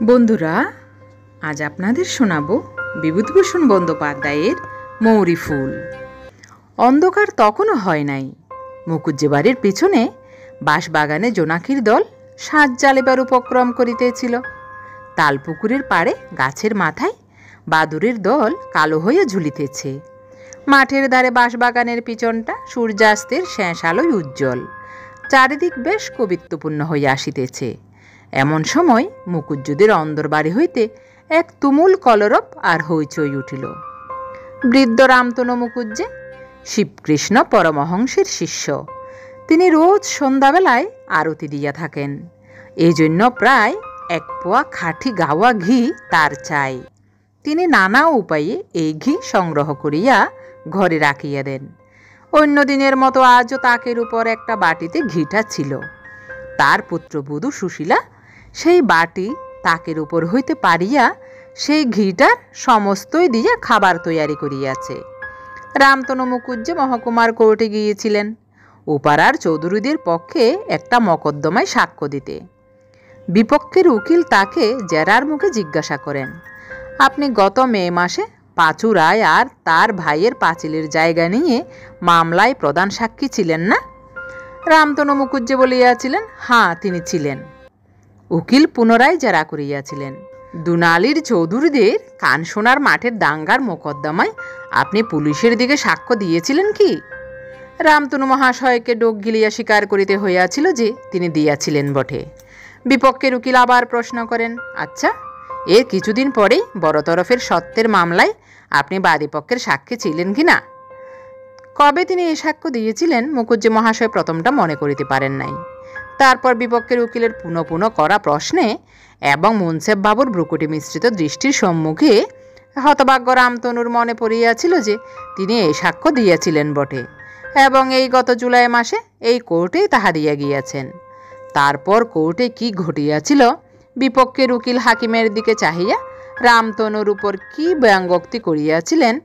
বন্ধুরা, আজ আপনাদের শোনাবো বিভূতিভূষণ বন্দ্যোপাধ্যায়ের মৌরি ফুল। অন্ধকার তখনও হয় নাই। মুকুজ্জে বাড়ির পিছনে বাঁশবাগানে জোনাকির দল সাজ জ্বালিবার উপক্রম করিতেছিল। তালপুকুরের পাড়ে গাছের মাথায় বাদুড়ের দল কালো হয়ে ঝুলিতেছে। মাঠের ধারে বাঁশবাগানের পিছনটা সূর্যাস্তের শেষ আলোয় উজ্জ্বল। চারিদিক বেশ কবিত্বপূর্ণ হইয়া আসিতেছে। এমন সময় মুকুজ্জদের অন্দর বাড়ি হইতে এক তুমুল কলরব আর হইচই উঠিল। বৃদ্ধ রামতনু মুকুজ্জে শিবকৃষ্ণ পরমহংসের শিষ্য। তিনি রোজ সন্ধ্যাবেলায় আরতি দিয়া থাকেন। এই জন্য প্রায় 1 পোয়া খাঁটি গাওয়া ঘি তার চাই। তিনি নানা উপায়ে এই ঘি সংগ্রহ করিয়া ঘরে রাখিয়া দেন। অন্য দিনের মতো আজও তাকের উপর একটা বাটিতে ঘিটা ছিল। তার পুত্রবধূ সুশীলা সেই বাটি তাকের উপর হইতে পারিয়া সেই ঘিটার সমস্তই দিয়া খাবার তৈয়ারি করিয়াছে। রামতনু মুকুজ্জে মহকুমার কোর্টে গিয়েছিলেন উপারার চৌধুরীদের পক্ষে একটা মকদ্দমায় সাক্ষ্য দিতে। বিপক্ষের উকিল তাকে জেরার মুখে জিজ্ঞাসা করেন, আপনি গত মে মাসে পাঁচু রায় আর তার ভাইয়ের পাঁচিলের জায়গা নিয়ে মামলায় প্রধান সাক্ষী ছিলেন না? রামতনু মুকুজ্জে বলিয়াছিলেন, হ্যাঁ, তিনি ছিলেন। উকিল পুনরায় জেরা করিয়াছিলেন, দুনালির চৌধুরীদের কানসোনার মাঠের দাঙ্গার মোকদ্দমায় আপনি পুলিশের দিকে সাক্ষ্য দিয়েছিলেন কি? রামতনু মহাশয়কে ডোক গিলিয়া স্বীকার করিতে হইয়াছিল যে তিনি দিয়াছিলেন বটে। বিপক্ষের উকিল আবার প্রশ্ন করেন, আচ্ছা, এর কিছুদিন পরেই বড় তরফের সত্যের মামলায় আপনি বাদীপক্ষের সাক্ষী ছিলেন কি না? কবে তিনি এই সাক্ষ্য দিয়েছিলেন মুকুজ্জে মহাশয় প্রথমটা মনে করিতে পারেন নাই। তারপর বিপক্ষের উকিলের পুনঃ পুনঃ করা প্রশ্নে এবং মুন্সেফ বাবুর ভ্রুকুটি মিশ্রিত দৃষ্টির সম্মুখে হতভাগ্য রামতনুর মনে পড়িয়াছিল যে তিনি এই সাক্ষ্য দিয়েছিলেন বটে এবং এই গত জুলাই মাসে এই কোর্টেই তাহা দিয়া গিয়াছেন। তারপর কোর্টে কি ঘটিয়াছিল, বিপক্ষের উকিল হাকিমের দিকে চাহিয়া রামতনুর উপর কি ব্যঙ্গোক্তি করিয়াছিলেন,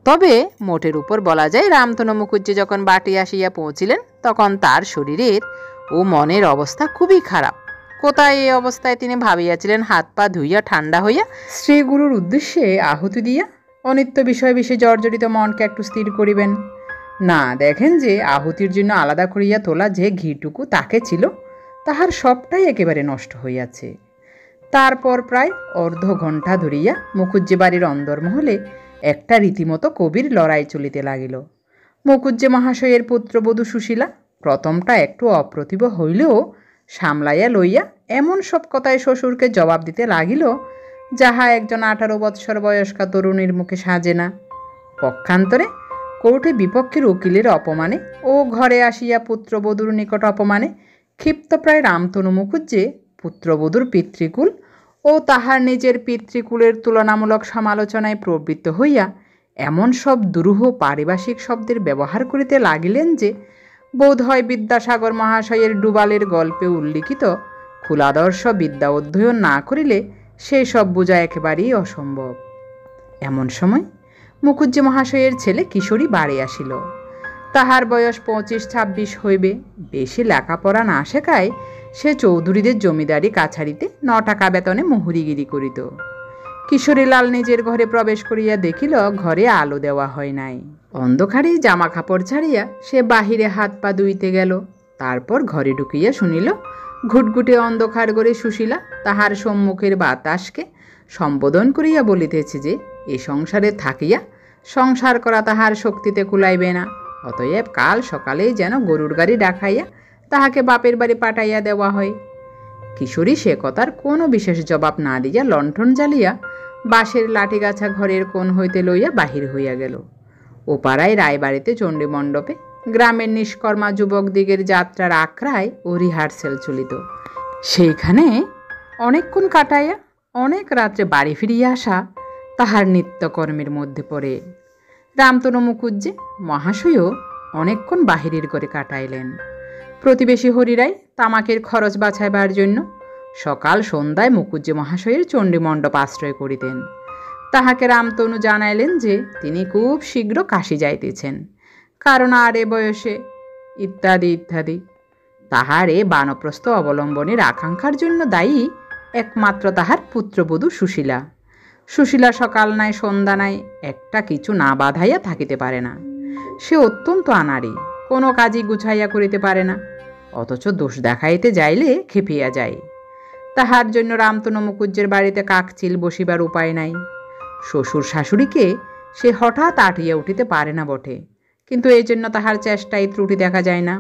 তবে মোটের উপর বলা যায় রামতনু মুকুজ্জে যখন বাটি আসিয়া পৌঁছিলেন তখন তার শরীরের ও মনের অবস্থা খুবই খারাপ। কোথায় এই অবস্থায় তিনি ভাবিয়াছিলেন হাত পা ধুইয়া ঠান্ডা হইয়া শ্রীগুরুর উদ্দেশ্যে আহুতি দিয়া অনিত্য বিষয় বিষয়ে জর্জরিত মনকে একটু স্থির করিবেন। না, দেখেন যে আহুতির জন্য আলাদা করিয়া তোলা যে ঘিটুকু তাকে ছিল তাহার সবটাই একেবারে নষ্ট হইয়াছে। তারপর প্রায় অর্ধ ঘণ্টা ধরিয়া মুকুজ্জে বাড়ির অন্দরমহলে একটা রীতিমতো কবির লড়াই চলিতে লাগিল। মুকুজ্জে মহাশয়ের পুত্রবধূ সুশীলা প্রথমটা একটু অপ্রতিভ হইলেও সামলাইয়া লইয়া এমন সব কথায় শ্বশুরকে জবাব দিতে লাগিল যাহা একজন 18 বৎসর বয়স্কা তরুণীর মুখে সাজে না। পক্ষান্তরে কোর্টে বিপক্ষের উকিলের অপমানে ও ঘরে আসিয়া পুত্রবধূর নিকট অপমানে ক্ষিপ্তপ্রায় রামতনু মুকুজ্জে পুত্রবধূর পিতৃকুল ও তাহার নিজের পিতৃকুলের তুলনামূলক সমালোচনায় প্রবৃত্ত হইয়া এমন সব দুরূহ পারিভাষিক শব্দের ব্যবহার করিতে লাগিলেন যে বোধ হয় বিদ্যাসাগর মহাশয়ের ডুবালের গল্পে উল্লিখিত কুলাদর্শ বিদ্যা অধ্যয়ন না করিলে সেই সব বোঝা একেবারেই অসম্ভব। এমন সময় মুকুজ্জে মহাশয়ের ছেলে কিশোরী বাড়ি আসিল। তাহার বয়স 25-26 হইবে। বেশি লেখাপড়া না শেখায় সে চৌধুরীদের জমিদারি কাছারিতে 9 টাকা বেতনে মুহুরিগিরি করিত। কিশোরীলাল নিজের ঘরে প্রবেশ করিয়া দেখিল ঘরে আলো দেওয়া হয় নাই। অন্ধকারে জামা কাপড় ছাড়িয়া সে বাহিরে হাত পা ধুইতে গেল। তারপর ঘরে ঢুকিয়া শুনিল ঘুটঘুটে অন্ধকার ঘরে সুশীলা তাহার সম্মুখের বাতাসকে সম্বোধন করিয়া বলিতেছে যে এ সংসারে থাকিয়া সংসার করা তাহার শক্তিতে কুলাইবে না, অতএব কাল সকালেই যেন গরুর গাড়ি ডাকাইয়া তাহাকে বাপের বাড়ি পাঠাইয়া দেওয়া হয়। কিশোরী সে কথার কোনো বিশেষ জবাব না দিয়া লণ্ঠন জ্বালিয়া বাঁশের লাঠিগাছা ঘরের কোণ হইতে লইয়া বাহির হইয়া গেল। ও পাড়ায় রায়বাড়িতে চণ্ডী মণ্ডপে গ্রামের নিষ্কর্মা যুবকদিগের যাত্রার আখড়ায় ও রিহার্সেল চলিত। সেইখানে অনেকক্ষণ কাটাইয়া অনেক রাত্রে বাড়ি ফিরিয়া আসা তাহার নিত্যকর্মের মধ্যে পড়ে। রামতনু মুকুজ্জে মহাশয়ও অনেকক্ষণ বাহিরের ঘরে কাটাইলেন। প্রতিবেশী হরিরাই তামাকের খরচ বাছাইবার জন্য সকাল সন্ধ্যায় মুকুজ্জে মহাশয়ের চণ্ডী মণ্ডপ আশ্রয় করিতেন। তাহাকে রামতনু জানাইলেন যে তিনি খুব শীঘ্র কাশী যাইতেছেন, কারণ আর এ বয়সে ইত্যাদি ইত্যাদি। তাহার এ বানপ্রস্থ অবলম্বনের আকাঙ্ক্ষার জন্য দায়ী একমাত্র তাহার পুত্রবধূ সুশীলা। সুশীলা সকাল নাই সন্ধ্যা নাই একটা কিছু না বাধাইয়া থাকিতে পারে না। সে অত্যন্ত আনাড়ি, কোনো কাজই গুছাইয়া করিতে পারে না, অথচ দোষ দেখাইতে যাইলে খেপিয়া যায়। তাহার জন্য রামতনু মুকুজ্জের বাড়িতে কাকচিল বসিবার উপায় নাই। শ্বশুর শাশুড়িকে সে হঠাৎ আটিয়া উঠিতে পারে না বটে, কিন্তু এই জন্য তাহার চেষ্টায় ত্রুটি দেখা যায় না।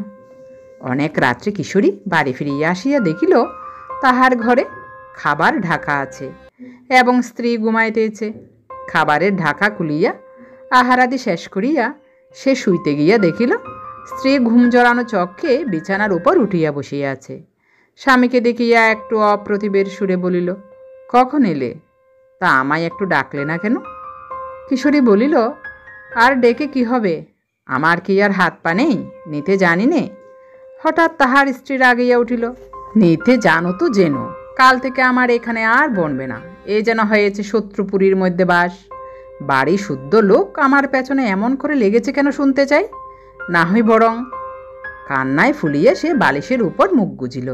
অনেক রাত্রে কিশোরী বাড়ি ফিরিয়া আসিয়া দেখিল তাহার ঘরে খাবার ঢাকা আছে এবং স্ত্রী ঘুমাইতেছে। খাবারের ঢাকা খুলিয়া আহারাদি শেষ করিয়া সে শুইতে গিয়া দেখিল স্ত্রী ঘুম জড়ানো চক্ষে বিছানার উপর উঠিয়া বসিয়া আছে। স্বামীকে দেখিয়া একটু অপ্রতিভের সুরে বলিল, কখন এলে? তা আমায় একটু ডাকলে না কেন? কিশোরী বলিল, আর ডেকে কি হবে, আমার কি আর হাত পা নেই, নিতে জানি নে। হঠাৎ তাহার স্ত্রী রাগিয়া উঠিল, নিতে জানো তো জেনো, কাল থেকে আমার এখানে আর বনবে না। এ যেন হয়েছে শত্রুপুরীর মধ্যে বাস। বাড়ি শুদ্ধ লোক আমার পেছনে এমন করে লেগেছে কেন শুনতে চাই না। হয় বরং কান্নায় ফুলিয়ে সে বালিশের উপর মুখ গুজিল।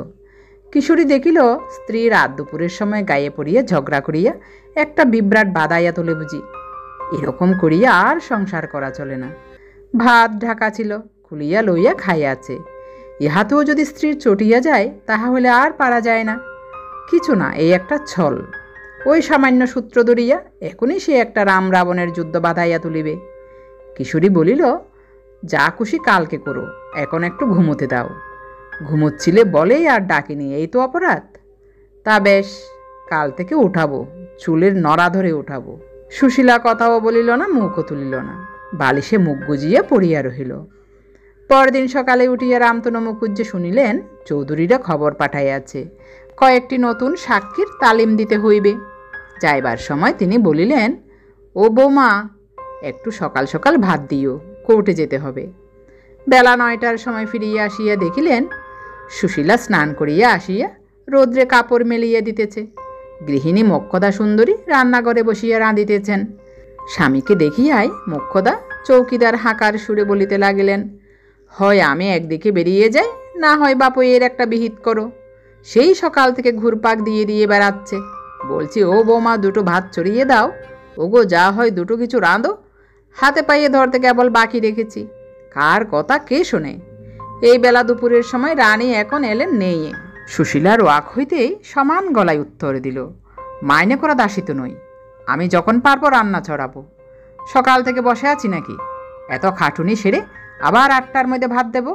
কিশোরী দেখিল স্ত্রী রাত দুপুরের সময় গায়ে পড়িয়া ঝগড়া করিয়া একটা বিভ্রাট বাদাইয়া তোলে বুঝি। এরকম করিয়া আর সংসার করা চলে না। ভাত ঢাকা ছিল, খুলিয়া লইয়া খাইয়াছে। ইহাতেও যদি স্ত্রীর চটিয়া যায় তাহলে আর পারা যায় না। কিছু না, এই একটা ছল। ওই সামান্য সূত্র ধরিয়া এখনই সে একটা রাম রাবণের যুদ্ধ বাঁধাইয়া তুলিবে। কিশোরী বলিল, যা খুশি কালকে করো, এখন একটু ঘুমোতে দাও। ঘুমোচ্ছিলে বলেই আর ডাকিনি, এই তো অপরাধ। তা বেশ, কাল থেকে উঠাবো, চুলের নড়া ধরে উঠাবো। সুশীলা কথাও বলিল না, মুখও তুলিল না, বালিশে মুখ গুজিয়া পড়িয়া রহিল। পরদিন সকালে উঠিয়া রামতনু মুকুজ্জে শুনিলেন চৌধুরীরা খবর পাঠাইয়াছে কয়েকটি নতুন সাক্ষীর তালিম দিতে হইবে। যাইবার সময় তিনি বলিলেন, ও বৌমা, একটু সকাল সকাল ভাত দিও, কোর্টে যেতে হবে। বেলা 9টার সময় ফিরিয়া আসিয়া দেখিলেন সুশীলা স্নান করিয়া আসিয়া রৌদ্রে কাপড় মেলিয়া দিতেছে। গৃহিণী মোক্ষদা সুন্দরী রান্নাঘরে বসিয়া রাঁধিতেছেন। স্বামীকে দেখিয়াই মোক্ষদা চৌকিদার হাঁকার সুরে বলিতে লাগিলেন, হয় আমি একদিকে বেরিয়ে যাই, না হয় বাপু এর একটা বিহিত করো। সেই সকাল থেকে ঘুরপাক দিয়ে দিয়ে বেড়াচ্ছে। বলছি, ও বৌমা, দুটো ভাত চড়িয়ে দাও। ওগো, যা হয় দুটো কিছু রাঁধো। হাতে পাইয়ে ধরতে কেবল বাকি রেখেছি। কার কথা কে শোনে? এই বেলা দুপুরের সময় রানী এখন এলেন নেই। সুশীলার ওয়াক হইতেই সমান গলায় উত্তর দিল, মাইনে করা দাসী তো নই, আমি যখন পারবো রান্না চড়াবো। সকাল থেকে বসে আছি নাকি? এত খাটুনি সেরে আবার 8টার মধ্যে ভাত দেব?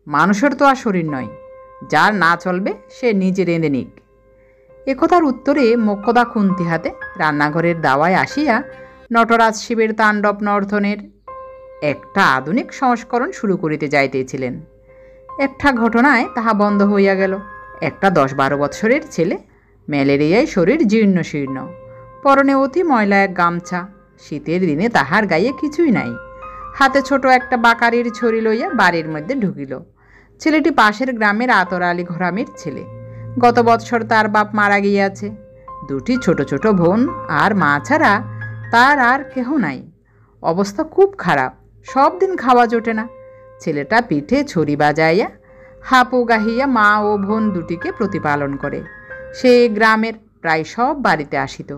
মানুষের তো আর শরীর নয়, যার না চলবে সে নিজে রেঁধে নিক। একথার উত্তরে মোক্ষদা খুন্তি হাতে রান্নাঘরের দাওয়ায় আসিয়া নটরাজ শিবের তাণ্ডব নর্তনের একটা আধুনিক সংস্করণ শুরু করিতে যাইতেছিলেন। একটা ঘটনায় তাহা বন্ধ হইয়া গেল। একটা 10-12 বৎসরের ছেলে, ম্যালেরিয়ায় শরীর জীর্ণ শীর্ণ, পরনে অতি ময়লা এক গামছা। শীতের দিনে তাহার গায়ে কিছুই নাই। হাতে ছোট একটা বাকারির ছড়ি লইয়া বাড়ির মধ্যে ঢুকিল। ছেলেটি পাশের গ্রামের আতর আলী ঘরামির ছেলে। গত বৎসর তার বাপ মারা গিয়াছে। 2টি ছোট ছোট বোন আর মা ছাড়া তার আর কেহ নাই। অবস্থা খুব খারাপ, সব দিন খাওয়া জোটে না। ছেলেটা পিঠে ছড়ি বাজাইয়া হাপু গাহিয়া মা ও বোন দুটিকে প্রতিপালন করে। সে গ্রামের প্রায় সব বাড়িতে আসিত,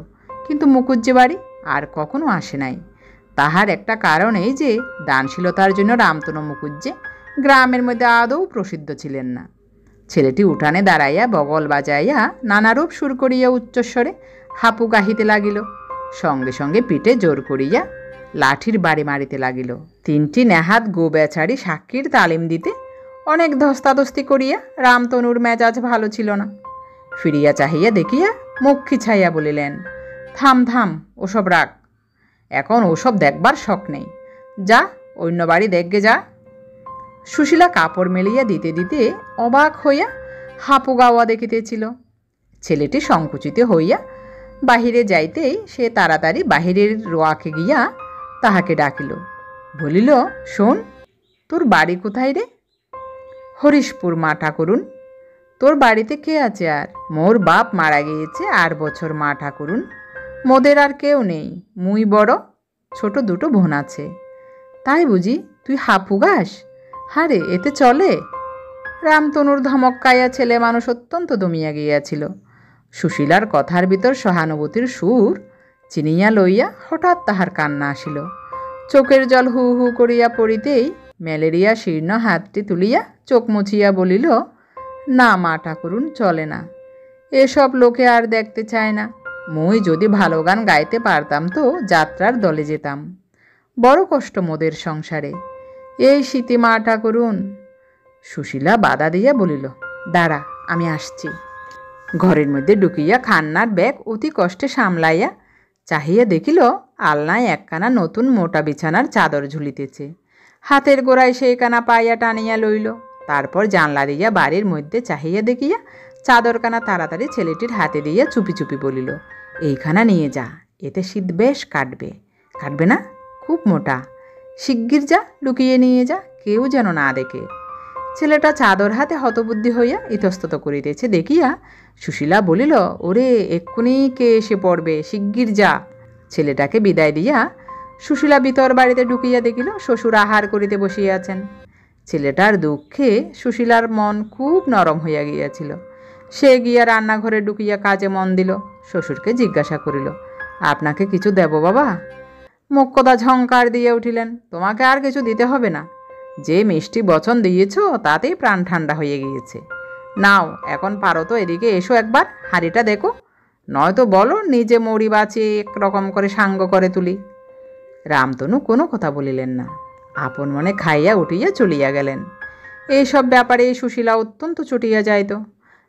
কিন্তু মুকুজ্জে বাড়ি আর কখনো আসে নাই। তাহার একটা কারণ এই যে দানশীলতার জন্য রামতনু মুকুজ্জে গ্রামের মধ্যে আদৌ প্রসিদ্ধ ছিলেন না। ছেলেটি উঠানে দাঁড়াইয়া বগল বাজাইয়া নানারূপ সুর করিয়া উচ্চস্বরে হাপু গাহিতে লাগিল। সঙ্গে সঙ্গে পিঠে জোর করিয়া লাঠির বাড়ি মারিতে লাগিল। 3টি নেহাত গো বেচারি সাক্ষীর তালিম দিতে অনেক ধস্তাধস্তি করিয়া রামতনুর মেজাজ ভালো ছিল না। ফিরিয়া চাহিয়া দেখিয়া মুখ খিছাইয়া বলিলেন, থাম থাম, ওসব রাখ, এখন ওসব দেখবার শখ নেই। যা, অন্য বাড়ি দেখগে যা। সুশীলা কাপড় মেলিয়া দিতে দিতে অবাক হইয়া হাপু গাওয়া দেখিতেছিল। ছেলেটি সংকুচিত হইয়া বাহিরে যাইতেই সে তাড়াতাড়ি বাহিরের রোয়াকে গিয়া তাহাকে ডাকিল। বলিল, শোন, তোর বাড়ি কোথায় রে? হরিশপুর মা ঠাকুরুন। তোর বাড়িতে কে আছে? আর মোর বাপ মারা গিয়েছে 8 বছর মা ঠাকুরুন। মোদের আর কেউ নেই, মুই বড়, ছোট 2টো বোন আছে। তাই বুঝি তুই হাপু গাস? হারে, এতে চলে? রামতনুর ধমক খাইয়া ছেলে মানুষ অত্যন্ত দমিয়া গিয়াছিল। সুশীলার কথার ভিতর সহানুভূতির সুর চিনিয়া লইয়া হঠাৎ তাহার কান্না আসিল। চোখের জল হু হু করিয়া পড়িতেই ম্যালেরিয়া শীর্ণ হাতটি তুলিয়া চোখ মুছিয়া বলিল, না মা ঠাকুরুন, চলে না, এসব লোকে আর দেখতে চায় না। মুই যদি ভালো গান গাইতে পারতাম তো যাত্রার দলে যেতাম। বড় কষ্ট মোদের সংসারে, এই শীতে মা ঠাকুরুন। সুশীলা বাধা দিয়া বলিল, দাঁড়া, আমি আসছি। ঘরের মধ্যে ঢুকিয়া খান্নার ব্যাগ অতি কষ্টে সামলাইয়া চাহিয়া দেখিল আলনায় একখানা নতুন মোটা বিছানার চাদর ঝুলিতেছে। হাতের গোড়ায় সেইখানা পাইয়া টানিয়া লইল। তারপর জানলা দিয়া বাড়ির মধ্যে চাহিয়া দেখিয়া চাদরখানা তাড়াতাড়ি ছেলেটির হাতে দিয়া চুপি চুপি বলিল, এইখানা নিয়ে যা, এতে শীত বেশ কাটবে। কাটবে না? খুব মোটা, শিগগির যা, লুকিয়ে নিয়ে যা, কেউ যেন না দেখে। ছেলেটা চাদর হাতে হতবুদ্ধি হইয়া ইতস্তত করিতেছে দেখিয়া সুশীলা বলিল, ওরে এক্ষুনি কে এসে পড়বে, শিগগির যা। ছেলেটাকে বিদায় দিয়া সুশীলা ভিতর বাড়িতে ঢুকিয়া দেখিল শ্বশুর আহার করিতে বসিয়াছেন। ছেলেটার দুঃখে সুশীলার মন খুব নরম হইয়া গিয়াছিল। সে গিয়া রান্নাঘরে ঢুকিয়া কাজে মন দিল। শ্বশুরকে জিজ্ঞাসা করিল, আপনাকে কিছু দেব বাবা? মোক্ষদা ঝংকার দিয়ে উঠিলেন, তোমাকে আর কিছু দিতে হবে না, যে মিষ্টি বচন দিয়েছ তাতেই প্রাণ ঠান্ডা হয়ে গিয়েছে। নাও, এখন পারো তো এদিকে এসো, একবার হাঁড়িটা দেখো, নয়তো বলো নিজে মরি বাঁচিয়ে একরকম করে সাঙ্গ করে তুলি। রামতনু কোনো কথা বলিলেন না, আপন মনে খাইয়া উঠিয়া চলিয়া গেলেন। এইসব ব্যাপারে সুশীলা অত্যন্ত চটিয়া যাইত।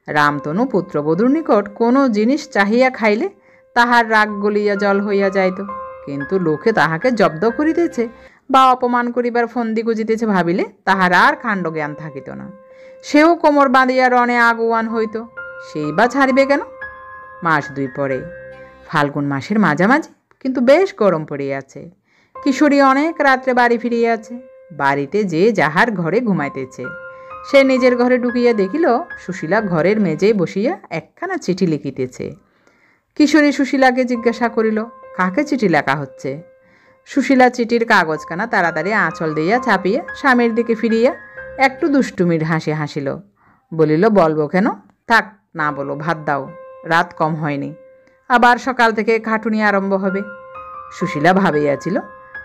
রামতনু পুত্রবধূর নিকট কোনো জিনিস চাহিয়া খাইলে তাহার রাগ গলিয়া জল হইয়া যাইত, কিন্তু লোকে তাহাকে জব্দ করিতেছে বা অপমান করিবার ফন্দি গুজিতেছে ভাবিলে তাহার আর কাণ্ডজ্ঞান থাকিত না। সেও কোমর বাঁধিয়া রণে আগুয়ান হইত, সেই বা ছাড়িবে কেন? মাস দুই পরে, ফাল্গুন মাসের মাঝামাঝি, কিন্তু বেশ গরম পড়িয়াছে। কিশোরী অনেক রাত্রে বাড়ি ফিরিয়াছে। বাড়িতে যে যাহার ঘরে ঘুমাইতেছে, সে নিজের ঘরে ঢুকিয়া দেখিল সুশীলা ঘরের মেজেই বসিয়া একখানা চিঠি লিখিতেছে। কিশোরী সুশীলাকে জিজ্ঞাসা করিল, কাকে চিঠি লেখা হচ্ছে? সুশীলা চিঠির কাগজখানা তাড়াতাড়ি আঁচল দিয়া চাপিয়া স্বামীর দিকে ফিরিয়া একটু দুষ্টুমির হাসি হাসিল। বলিল, বলবো কেন? থাক, না বলো, ভাত দাও, রাত কম হয়নি, আবার সকাল থেকে খাটুনি আরম্ভ হবে। সুশীলা ভাবিয়াছিল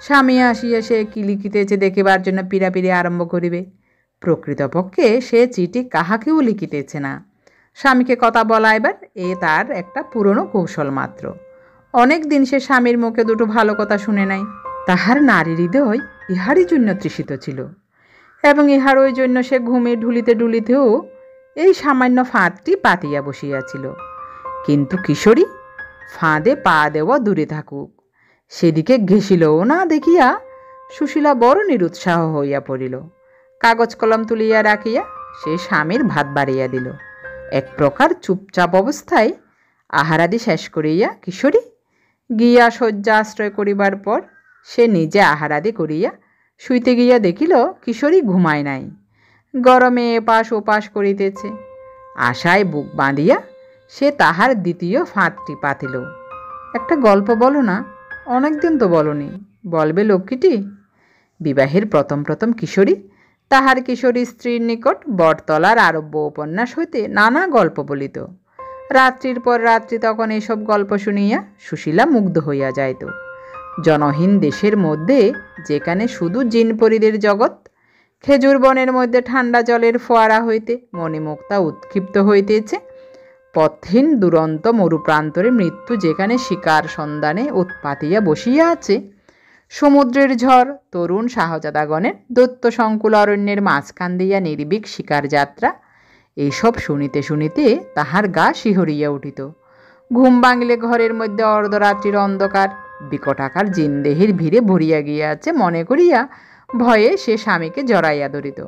স্বামী আসিয়া সে কি লিখিতেছে দেখিবার জন্য পিড়াপিড়ি আরম্ভ করিবে। প্রকৃতপক্ষে সে চিঠি কাহাকেও লিখিতেছে না, স্বামীকে কথা বলাইবার এ তার একটা পুরনো কৌশল মাত্র। অনেক দিন সে স্বামীর মুখে দুটো ভালো কথা শুনে নাই। তাহার নারী হৃদয় ইহারই জন্য তৃষিত ছিল, এবং ইহার ওই জন্য সে ঘুমে ঢুলিতে ঢুলিতেও এই সামান্য ফাঁদটি পাতিয়া বসিয়াছিল। কিন্তু কিশোরী ফাঁদে পা দেওয়া দূরে থাকুক, সেদিকে ঘেঁষিলও না দেখিয়া সুশীলা বড় নিরুৎসাহ হইয়া পড়িল। কাগজ কলম তুলিয়া রাখিয়া সে স্বামীর ভাত বাড়িয়া দিল। এক প্রকার চুপচাপ অবস্থায় আহারাদি শেষ করিয়া কিশোরী গিয়া শয্যা আশ্রয় করিবার পর সে নিজে আহারাদি করিয়া শুইতে গিয়া দেখিল কিশোরী ঘুমায় নাই, গরমে এপাশ ওপাশ করিতেছে। আশায় বুক বাঁধিয়া সে তাহার দ্বিতীয় ফাঁদটি পাতিল। একটা গল্প বলো না, অনেকদিন তো বলনি, বলবে লক্ষ্মীটি? বিবাহের প্রথম প্রথম কিশোরী তাহার কিশোরী স্ত্রীর নিকট বটতলার আরব্য উপন্যাস হইতে নানা গল্প বলিত। রাত্রির পর রাত্রি তখন এসব গল্প শুনিয়া সুশীলা মুগ্ধ হইয়া যাইত। জনহীন দেশের মধ্যে, যেখানে শুধু জিনপরীদের জগৎ, খেজুর বনের মধ্যে ঠান্ডা জলের ফোয়ারা হইতে মণিমুক্তা উৎক্ষিপ্ত হইতেছে, পথহীন দুরন্ত মরুপ্রান্তরে মৃত্যু যেখানে শিকার সন্ধানে উৎপাতিয়া বসিয়া আছে, সমুদ্রের ঝড় তরুণ শাহজাদাগণের দৈত্য সংকুল অরণ্যের মাঝখান দিয়া নির্ভীক শিকার যাত্রা, এইসব শুনিতে শুনিতে তাহার গা শিহরিয়া উঠিত। ঘুম ভাঙিলে ঘরের মধ্যে অর্ধরাত্রির অন্ধকার বিকটাকার জিনদেহের ভিড়ে ভরিয়া গিয়াছে মনে করিয়া ভয়ে সে স্বামীকে জড়াইয়া ধরিত।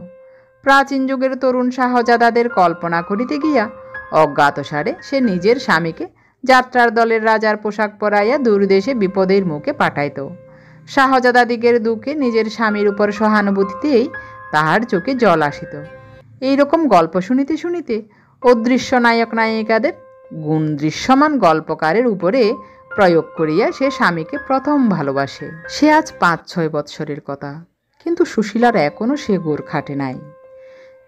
প্রাচীন যুগের তরুণ শাহজাদাদের কল্পনা করিতে গিয়া অজ্ঞাতসারে সে নিজের স্বামীকে যাত্রার দলের রাজার পোশাক পরাইয়া দূরদেশে বিপদের মুখে পাঠাইত। শাহজাদাদিগের দুঃখে নিজের স্বামীর উপর সহানুভূতিতেই তাহার চোখে জল আসিত। এইরকম গল্প শুনিতে শুনিতে অদৃশ্য নায়ক নায়িকাদের গুণ দৃশ্যমান গল্পকারের উপরে প্রয়োগ করিয়া সে স্বামীকে প্রথম ভালোবাসে। সে আজ ৫-৬ বৎসরের কথা, কিন্তু সুশীলার এখনও সে গোর খাটে নাই।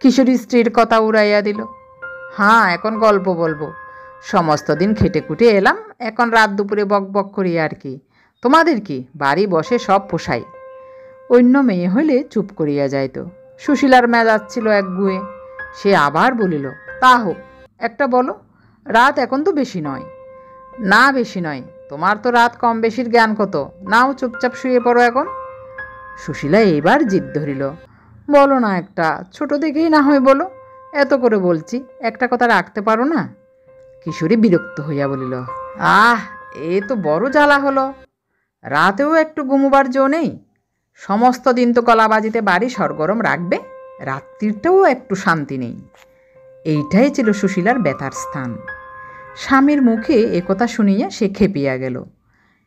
কিশোরী স্ত্রীর কথা উড়াইয়া দিল, হ্যাঁ এখন গল্প বলবো, সমস্ত দিন খেটে খুটে এলাম, এখন রাত দুপুরে বক বক করি আর কি। তোমাদের কি, বাড়ি বসে সব পোষাই। অন্য মেয়ে হইলে চুপ করিয়া যাইত। সুশীলার মেজাজ ছিল একগুঁয়ে। সে আবার বলিল, তা হোক, একটা বলো, রাত এখন তো বেশি নয়। না বেশি নয়, তোমার তো রাত কম বেশির জ্ঞান কত, নাও চুপচাপ শুয়ে পড়ো এখন। সুশীলা এইবার জিদ ধরিল, বলো না একটা, ছোট দেখেই না হয় বলো, এত করে বলছি, একটা কথা রাখতে পারো না? কিশোরী বিরক্ত হইয়া বলিল, আহ, এ তো বড় জ্বালা হলো। রাতেও একটু ঘুমোবার জো নেই? সমস্ত দিন তো গলাবাজিতে বাড়ি সরগরম রাখবে, রাত্রিটাও একটু শান্তি নেই। এইটাই ছিল সুশীলার ব্যথার স্থান। স্বামীর মুখে একথা শুনিয়া সে খেপিয়া গেল।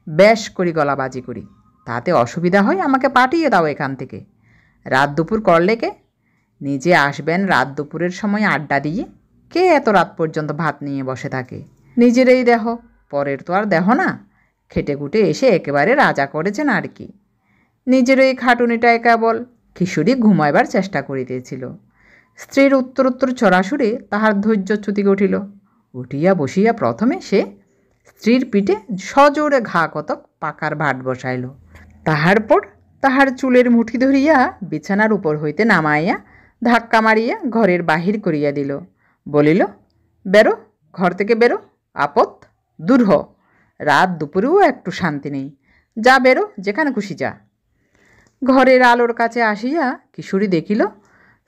বেশ করি গলাবাজি করি, তাতে অসুবিধা হয় আমাকে পাঠিয়ে দাও এখান থেকে। রাত দুপুর করলে কে? নিজে আসবেন রাত দুপুরের সময় আড্ডা দিয়ে, কে এত রাত পর্যন্ত ভাত নিয়ে বসে থাকে? নিজেরই দেহ, পরের তো আর দেহ না। খেটে খুটে এসে একেবারে রাজা করেছেন আর কি। নিজের এই খাটুনিটায় কেবল। কিশোরী ঘুমাইবার চেষ্টা করিতেছিল। স্ত্রীর উত্তরোত্তর চড়াশুড়ে তাহার ধৈর্যচ্যুতি ঘটিল। উঠিয়া বসিয়া প্রথমে সে স্ত্রীর পিঠে সজোরে ঘা কতক পাকার ভাট বসাইল। তাহার পর তাহার চুলের মুঠি ধরিয়া বিছানার উপর হইতে নামাইয়া ধাক্কা মারিয়া ঘরের বাহির করিয়া দিল। বলিল, বেরো, ঘর থেকে বেরো, আপদ, দূর হ। রাত দুপুরেও একটু শান্তি নেই, যা বেরো, যেখানে খুশি যা। ঘরের আলোর কাছে আসিয়া কিশোরী দেখিল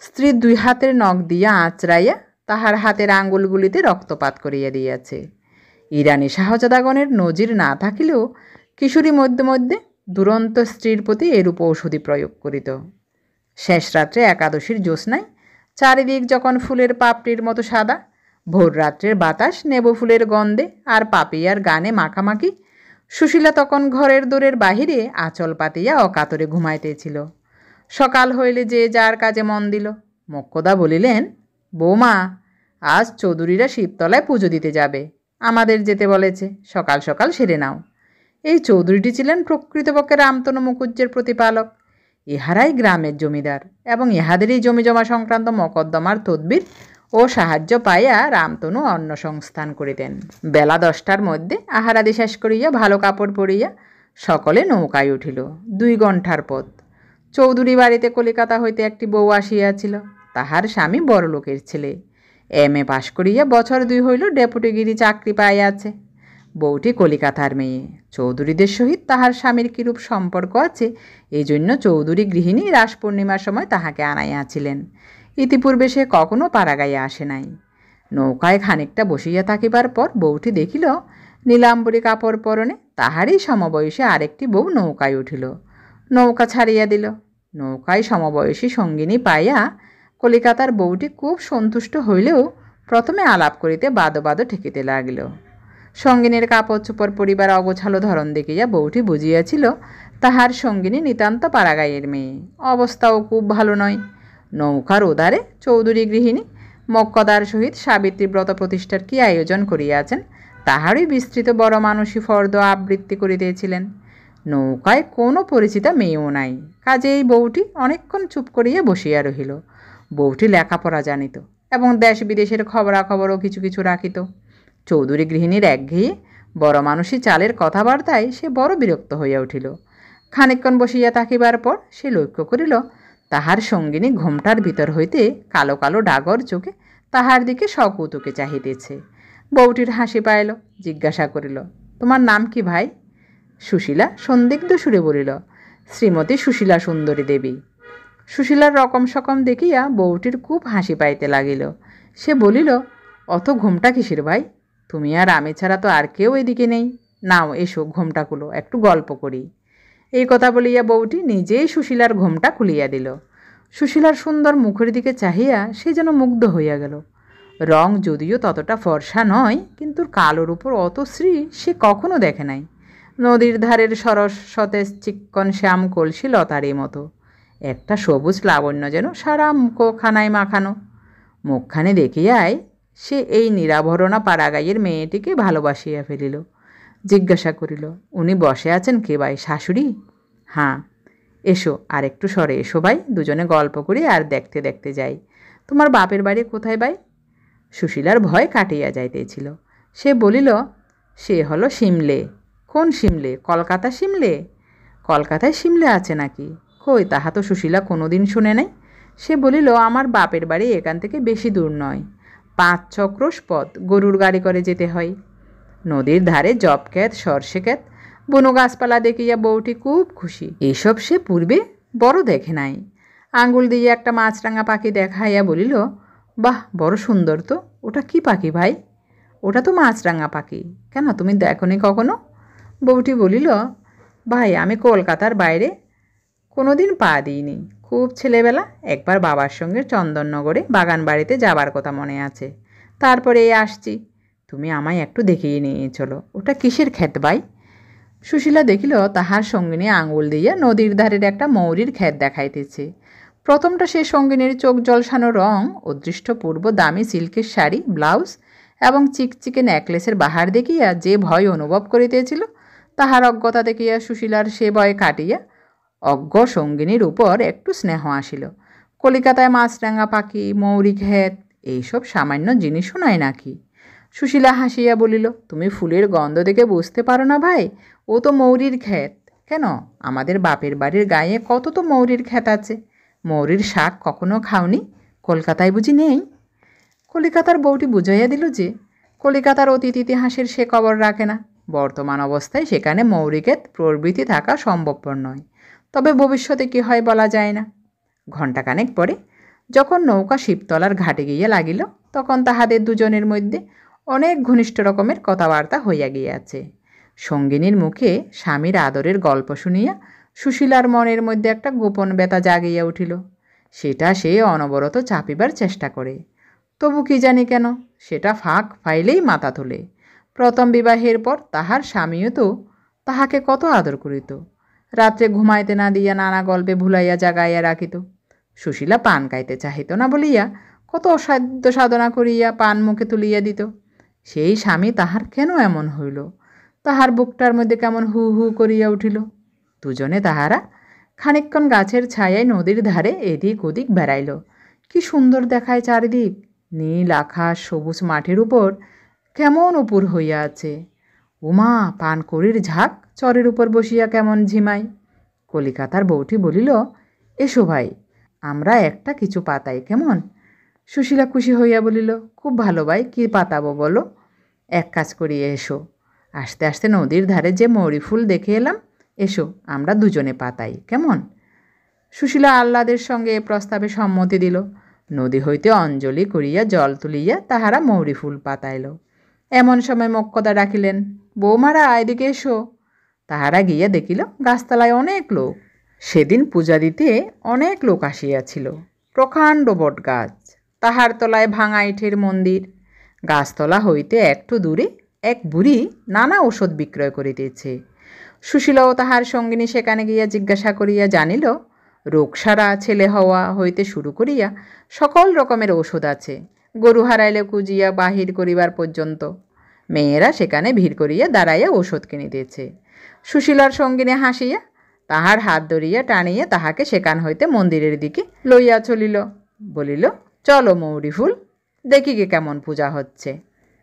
স্ত্রীর দুই হাতের নখ দিয়া আঁচড়াইয়া তাহার হাতের আঙ্গুলগুলিতে রক্তপাত করিয়া দিয়াছে। ইরানি শাহজাদাগণের নজির না থাকিলেও কিশোরী মধ্যে মধ্যে দুরন্ত স্ত্রীর প্রতি এরূপ ঔষধি প্রয়োগ করিত। শেষ রাত্রে একাদশীর জ্যোৎস্নায় চারিদিক যখন ফুলের পাপড়ির মতো সাদা, ভোর রাত্রের বাতাস নেবু ফুলের গন্ধে আর পাপিয়ার গানে মাখামাখি, সুশীলা তখন ঘরের দূরের বাহিরে আঁচল পাতিয়া অকাতরে ঘুমাইতেছিল। সকাল হইলে যে যার কাজে মন দিল। মোক্ষদা বলিলেন, বৌমা, আজ চৌধুরীরা শিবতলায় পুজো দিতে যাবে, আমাদের যেতে বলেছে, সকাল সকাল সেরে নাও। এই চৌধুরীটি ছিলেন প্রকৃতপক্ষে রামতনু মুখুজ্জের প্রতিপালক। ইহারাই গ্রামের জমিদার এবং ইহাদেরই জমিজমা সংক্রান্ত মকদ্দমার তদবির ও সাহায্য পাইয়া রামতনু অন্ন সংস্থান করিতেন। বেলা 10টার মধ্যে আহারাদি শেষ করিয়া ভালো কাপড় পরিয়া সকলে নৌকায় উঠিল। 2 ঘণ্টার পথ। চৌধুরী বাড়িতে কলিকাতা হইতে একটি বউ আসিয়াছিল। তাহার স্বামী বড়লোকের ছেলে, MA পাশ করিয়া বছর 2 হইল ডেপুটিগিরি চাকরি পাইয়াছে। বউটি কলিকাতার মেয়ে। চৌধুরীদের সহিত তাহার স্বামীর কিরূপ সম্পর্ক আছে, এই জন্য চৌধুরী গৃহিণী রাস পূর্ণিমার সময় তাহাকে আনাইয়াছিলেন। ইতিপূর্বে সে কখনো পাড়াগাঁয়ে আসে নাই। নৌকায় খানিকটা বসিয়া থাকিবার পর বউটি দেখিল নীলাম্বরী কাপড় পরনে তাহারই সমবয়সী আরেকটি বউ নৌকায় উঠিল। নৌকা ছাড়িয়া দিল। নৌকায় সমবয়সী সঙ্গিনী পাইয়া কলিকাতার বউটি খুব সন্তুষ্ট হইলেও প্রথমে আলাপ করিতে বাদো বাদো ঠেকিতে লাগিল। সঙ্গিনীর কাপড় চোপড় পরিবার অগোছালো ধরন দেখিয়া বউটি বুঝিয়াছিল তাহার সঙ্গিনী নিতান্ত পাড়াগাঁয়ের মেয়ে, অবস্থাও খুব ভালো নয়। নৌকার উদারে চৌধুরী গৃহিণী মক্কদার সহিত সাবিত্রী ব্রত প্রতিষ্ঠার কি আয়োজন করিয়াছেন তাহারই বিস্তৃত বড় মানসী ফর্দ আবৃত্তি করিতেছিলেন। নৌকায় কোনো পরিচিতা মেয়েও নাই, কাজেই বউটি অনেকক্ষণ চুপ করিয়া বসিয়া রহিল। বউটি লেখাপড়া জানিত এবং দেশ বিদেশের খবরাখবরও কিছু কিছু রাখিত। চৌধুরী গৃহিণীর একঘেয়ে বড় মানুষই চালের কথাবার্তায় সে বড় বিরক্ত হইয়া উঠিল। খানিকক্ষণ বসিয়া থাকিবার পর সে লক্ষ্য করিল তাহার সঙ্গিনী ঘোমটার ভিতর হইতে কালো কালো ডাগর চোখে তাহার দিকে সকৌতুকে চাহিতেছে। বউটির হাসি পাইল, জিজ্ঞাসা করিল, তোমার নাম কি ভাই? সুশীলা সন্দিগ্ধ সুরে বলিল, শ্রীমতী সুশীলা সুন্দরী দেবী। সুশীলার রকম সকম দেখিয়া বউটির খুব হাসি পাইতে লাগিল। সে বলিল, অত ঘোমটা কিসের ভাই? তুমি আর আমি ছাড়া তো আর কেউ এদিকে নেই। নাও এসো, ঘোমটা খুলো, একটু গল্প করি। এই কথা বলিয়া বউটি নিজেই সুশীলার ঘোমটা খুলিয়া দিল। সুশীলার সুন্দর মুখের দিকে চাহিয়া সে যেন মুগ্ধ হইয়া গেল। রং যদিও ততটা ফর্সা নয়, কিন্তু কালোর উপর অত শ্রী সে কখনো দেখে নাই। নদীর ধারের সরস সতেজ চিক্কন শ্যাম কলসি লতারই মতো। একটা সবুজ লাবণ্য যেন সারা মুখখানায় মাখানো। মুখখানি দেখিয়াই সে এই নিরাভরণা পাড়াগাঁয়ের মেয়েটিকে ভালোবাসিয়া ফেলিল। জিজ্ঞাসা করিল, উনি বসে আছেন কে ভাই, শাশুড়ি? হ্যাঁ। এসো, আর একটু সরে এসো ভাই, দুজনে গল্প করি আর দেখতে দেখতে যাই। তোমার বাপের বাড়ি কোথায় ভাই? সুশীলার ভয় কাটিয়া যাইতেছিল। সে বলিল, সে হলো সিমলে। কোন সিমলে? কলকাতা সিমলে? কলকাতায় সিমলে আছে নাকি? কই, তাহা তো সুশীলা কোনো দিন শুনে নাই। সে বলিল, আমার বাপের বাড়ি এখান থেকে বেশি দূর নয়, 5-6 ক্রোশ পথ গরুর গাড়ি করে যেতে হয়। নদীর ধারে জব ক্ষেত, সর্ষে ক্ষেত, বুনো গাছপালা দেখিয়া বউটি খুব খুশি। এইসব সে পূর্বে বড় দেখে নাই। আঙ্গুল দিয়ে একটা মাছরাঙা পাখি দেখাইয়া বলিল, বাহ, বড় সুন্দর তো। ওটা কি পাখি ভাই? ওটা তো মাছরাঙা পাখি। কেন, তুমি দেখোনি কখনো? বউটি বলিল, ভাই, আমি কলকাতার বাইরে কোনো দিন পা দিইনি। খুব ছেলেবেলা একবার বাবার সঙ্গে চন্দননগরে বাগান বাড়িতে যাবার কথা মনে আছে, তারপরে এই আসছি। তুমি আমায় একটু দেখিয়ে নিয়ে চলো, ওটা কিসের ক্ষেত ভাই? সুশীলা দেখিল তাহার সঙ্গিনী আঙুল দিয়া নদীর ধারের একটা মৌরির ক্ষেত দেখাইতেছে। প্রথমটা সে সঙ্গিনীর চোখ জলসানো রং, অদৃষ্টপূর্ব দামি সিল্কের শাড়ি, ব্লাউজ এবং চিকচিকে নেকলেসের বাহার দেখিয়া যে ভয় অনুভব করিতেছিল, তাহার অজ্ঞতা দেখিয়া সুশীলার সে ভয় কাটিয়া অজ্ঞ সঙ্গিনীর উপর একটু স্নেহ আসিল। কলিকাতায় মাছরাঙা পাখি, মৌরি ক্ষেত, এইসব সামান্য জিনিসও নয় নাকি? সুশীলা হাসিয়া বলিল, তুমি ফুলের গন্ধ দেখে বুঝতে পারো না ভাই? ও তো মৌরির ক্ষেত। কেন, আমাদের বাপের বাড়ির গায়ে কত তো মৌরির ক্ষেত আছে। মৌরির শাক কখনো খাওনি? কলকাতায় বুঝি নেই? কলিকাতার বউটি বুঝাইয়া দিল যে কলিকাতার অতীত ইতিহাসের সে খবর রাখে না। বর্তমান অবস্থায় সেখানে মৌরিক্ষেত প্রভৃতি থাকা সম্ভবপর নয়, তবে ভবিষ্যতে কী হয় বলা যায় না। ঘণ্টাখানেক পরে যখন নৌকা শিবতলার ঘাটে গিয়া লাগিল, তখন তাহাদের দুজনের মধ্যে অনেক ঘনিষ্ঠ রকমের কথাবার্তা হইয়া গিয়াছে। সঙ্গিনীর মুখে স্বামীর আদরের গল্প শুনিয়া সুশীলার মনের মধ্যে একটা গোপন ব্যথা জাগিয়া উঠিল। সেটা সে অনবরত চাপিবার চেষ্টা করে, তবু কি জানি কেন সেটা ফাঁক পাইলেই মাথা তোলে। প্রথম বিবাহের পর তাহার স্বামীও তো তাহাকে কত আদর করিত, রাত্রে ঘুমাইতে না দিয়া নানা গল্পে ভুলাইয়া জাগাইয়া রাখিত। সুশীলা পান খাইতে চাহিত না বলিয়া কত অসাধ্য সাধনা করিয়া পান মুখে তুলিয়া দিত। সেই স্বামী তাহার কেন এমন হইল? তাহার বুকটার মধ্যে কেমন হু হু করিয়া উঠিল। দুজনে তাহারা খানিকক্ষণ গাছের ছায়ায় নদীর ধারে এদিক ওদিক বেড়াইল। কি সুন্দর দেখায় চারিদিক! নীল আকাশ সবুজ মাঠের উপর কেমন উপুর হইয়া আছে। উমা, পানকড়ির ঝাঁক চরের উপর বসিয়া কেমন ঝিমায়। কলিকাতার বউটি বলিল, এসো ভাই, আমরা একটা কিছু পাতাই কেমন? সুশীলা খুশি হইয়া বলিল, খুব ভালো ভাই, কী পাতাবো বলো? এক কাজ করিয়ে এসো, আস্তে আস্তে নদীর ধারে যে মৌরি ফুল দেখে এলাম, এসো আমরা দুজনে পাতাই কেমন? সুশীলা আহ্লাদের সঙ্গে এ প্রস্তাবে সম্মতি দিল। নদী হইতে অঞ্জলি করিয়া জল তুলিয়া তাহারা মৌরি ফুল পাতাইল। এমন সময় মোক্ষদা ডাকিলেন, বৌমারা, এদিকে এসো। তাহারা গিয়া দেখিল গাছতলায় অনেক লোক। সেদিন পূজা দিতে অনেক লোক আসিয়াছিল। প্রকাণ্ড বট গাছ, তাহার তলায় ভাঙা ইটের মন্দির। গাছতলা হইতে একটু দূরে এক বুড়ি নানা ওষুধ বিক্রয় করিতেছে। সুশীলা ও তাহার সঙ্গিনী সেখানে গিয়া জিজ্ঞাসা করিয়া জানিল, রোগসারা, ছেলে হওয়া হইতে শুরু করিয়া সকল রকমের ওষুধ আছে, গরু হারাইলে কুজিয়া বাহির করিবার পর্যন্ত। মেয়েরা সেখানে ভিড় করিয়া দাঁড়াইয়া ওষুধ কিনিতেছে। সুশীলার সঙ্গিনী হাসিয়া তাহার হাত ধরিয়া টানিয়া তাহাকে সেখান হইতে মন্দিরের দিকে লইয়া চলিল। বলিল, চলো মৌরি ফুল, দেখি গে কেমন পূজা হচ্ছে।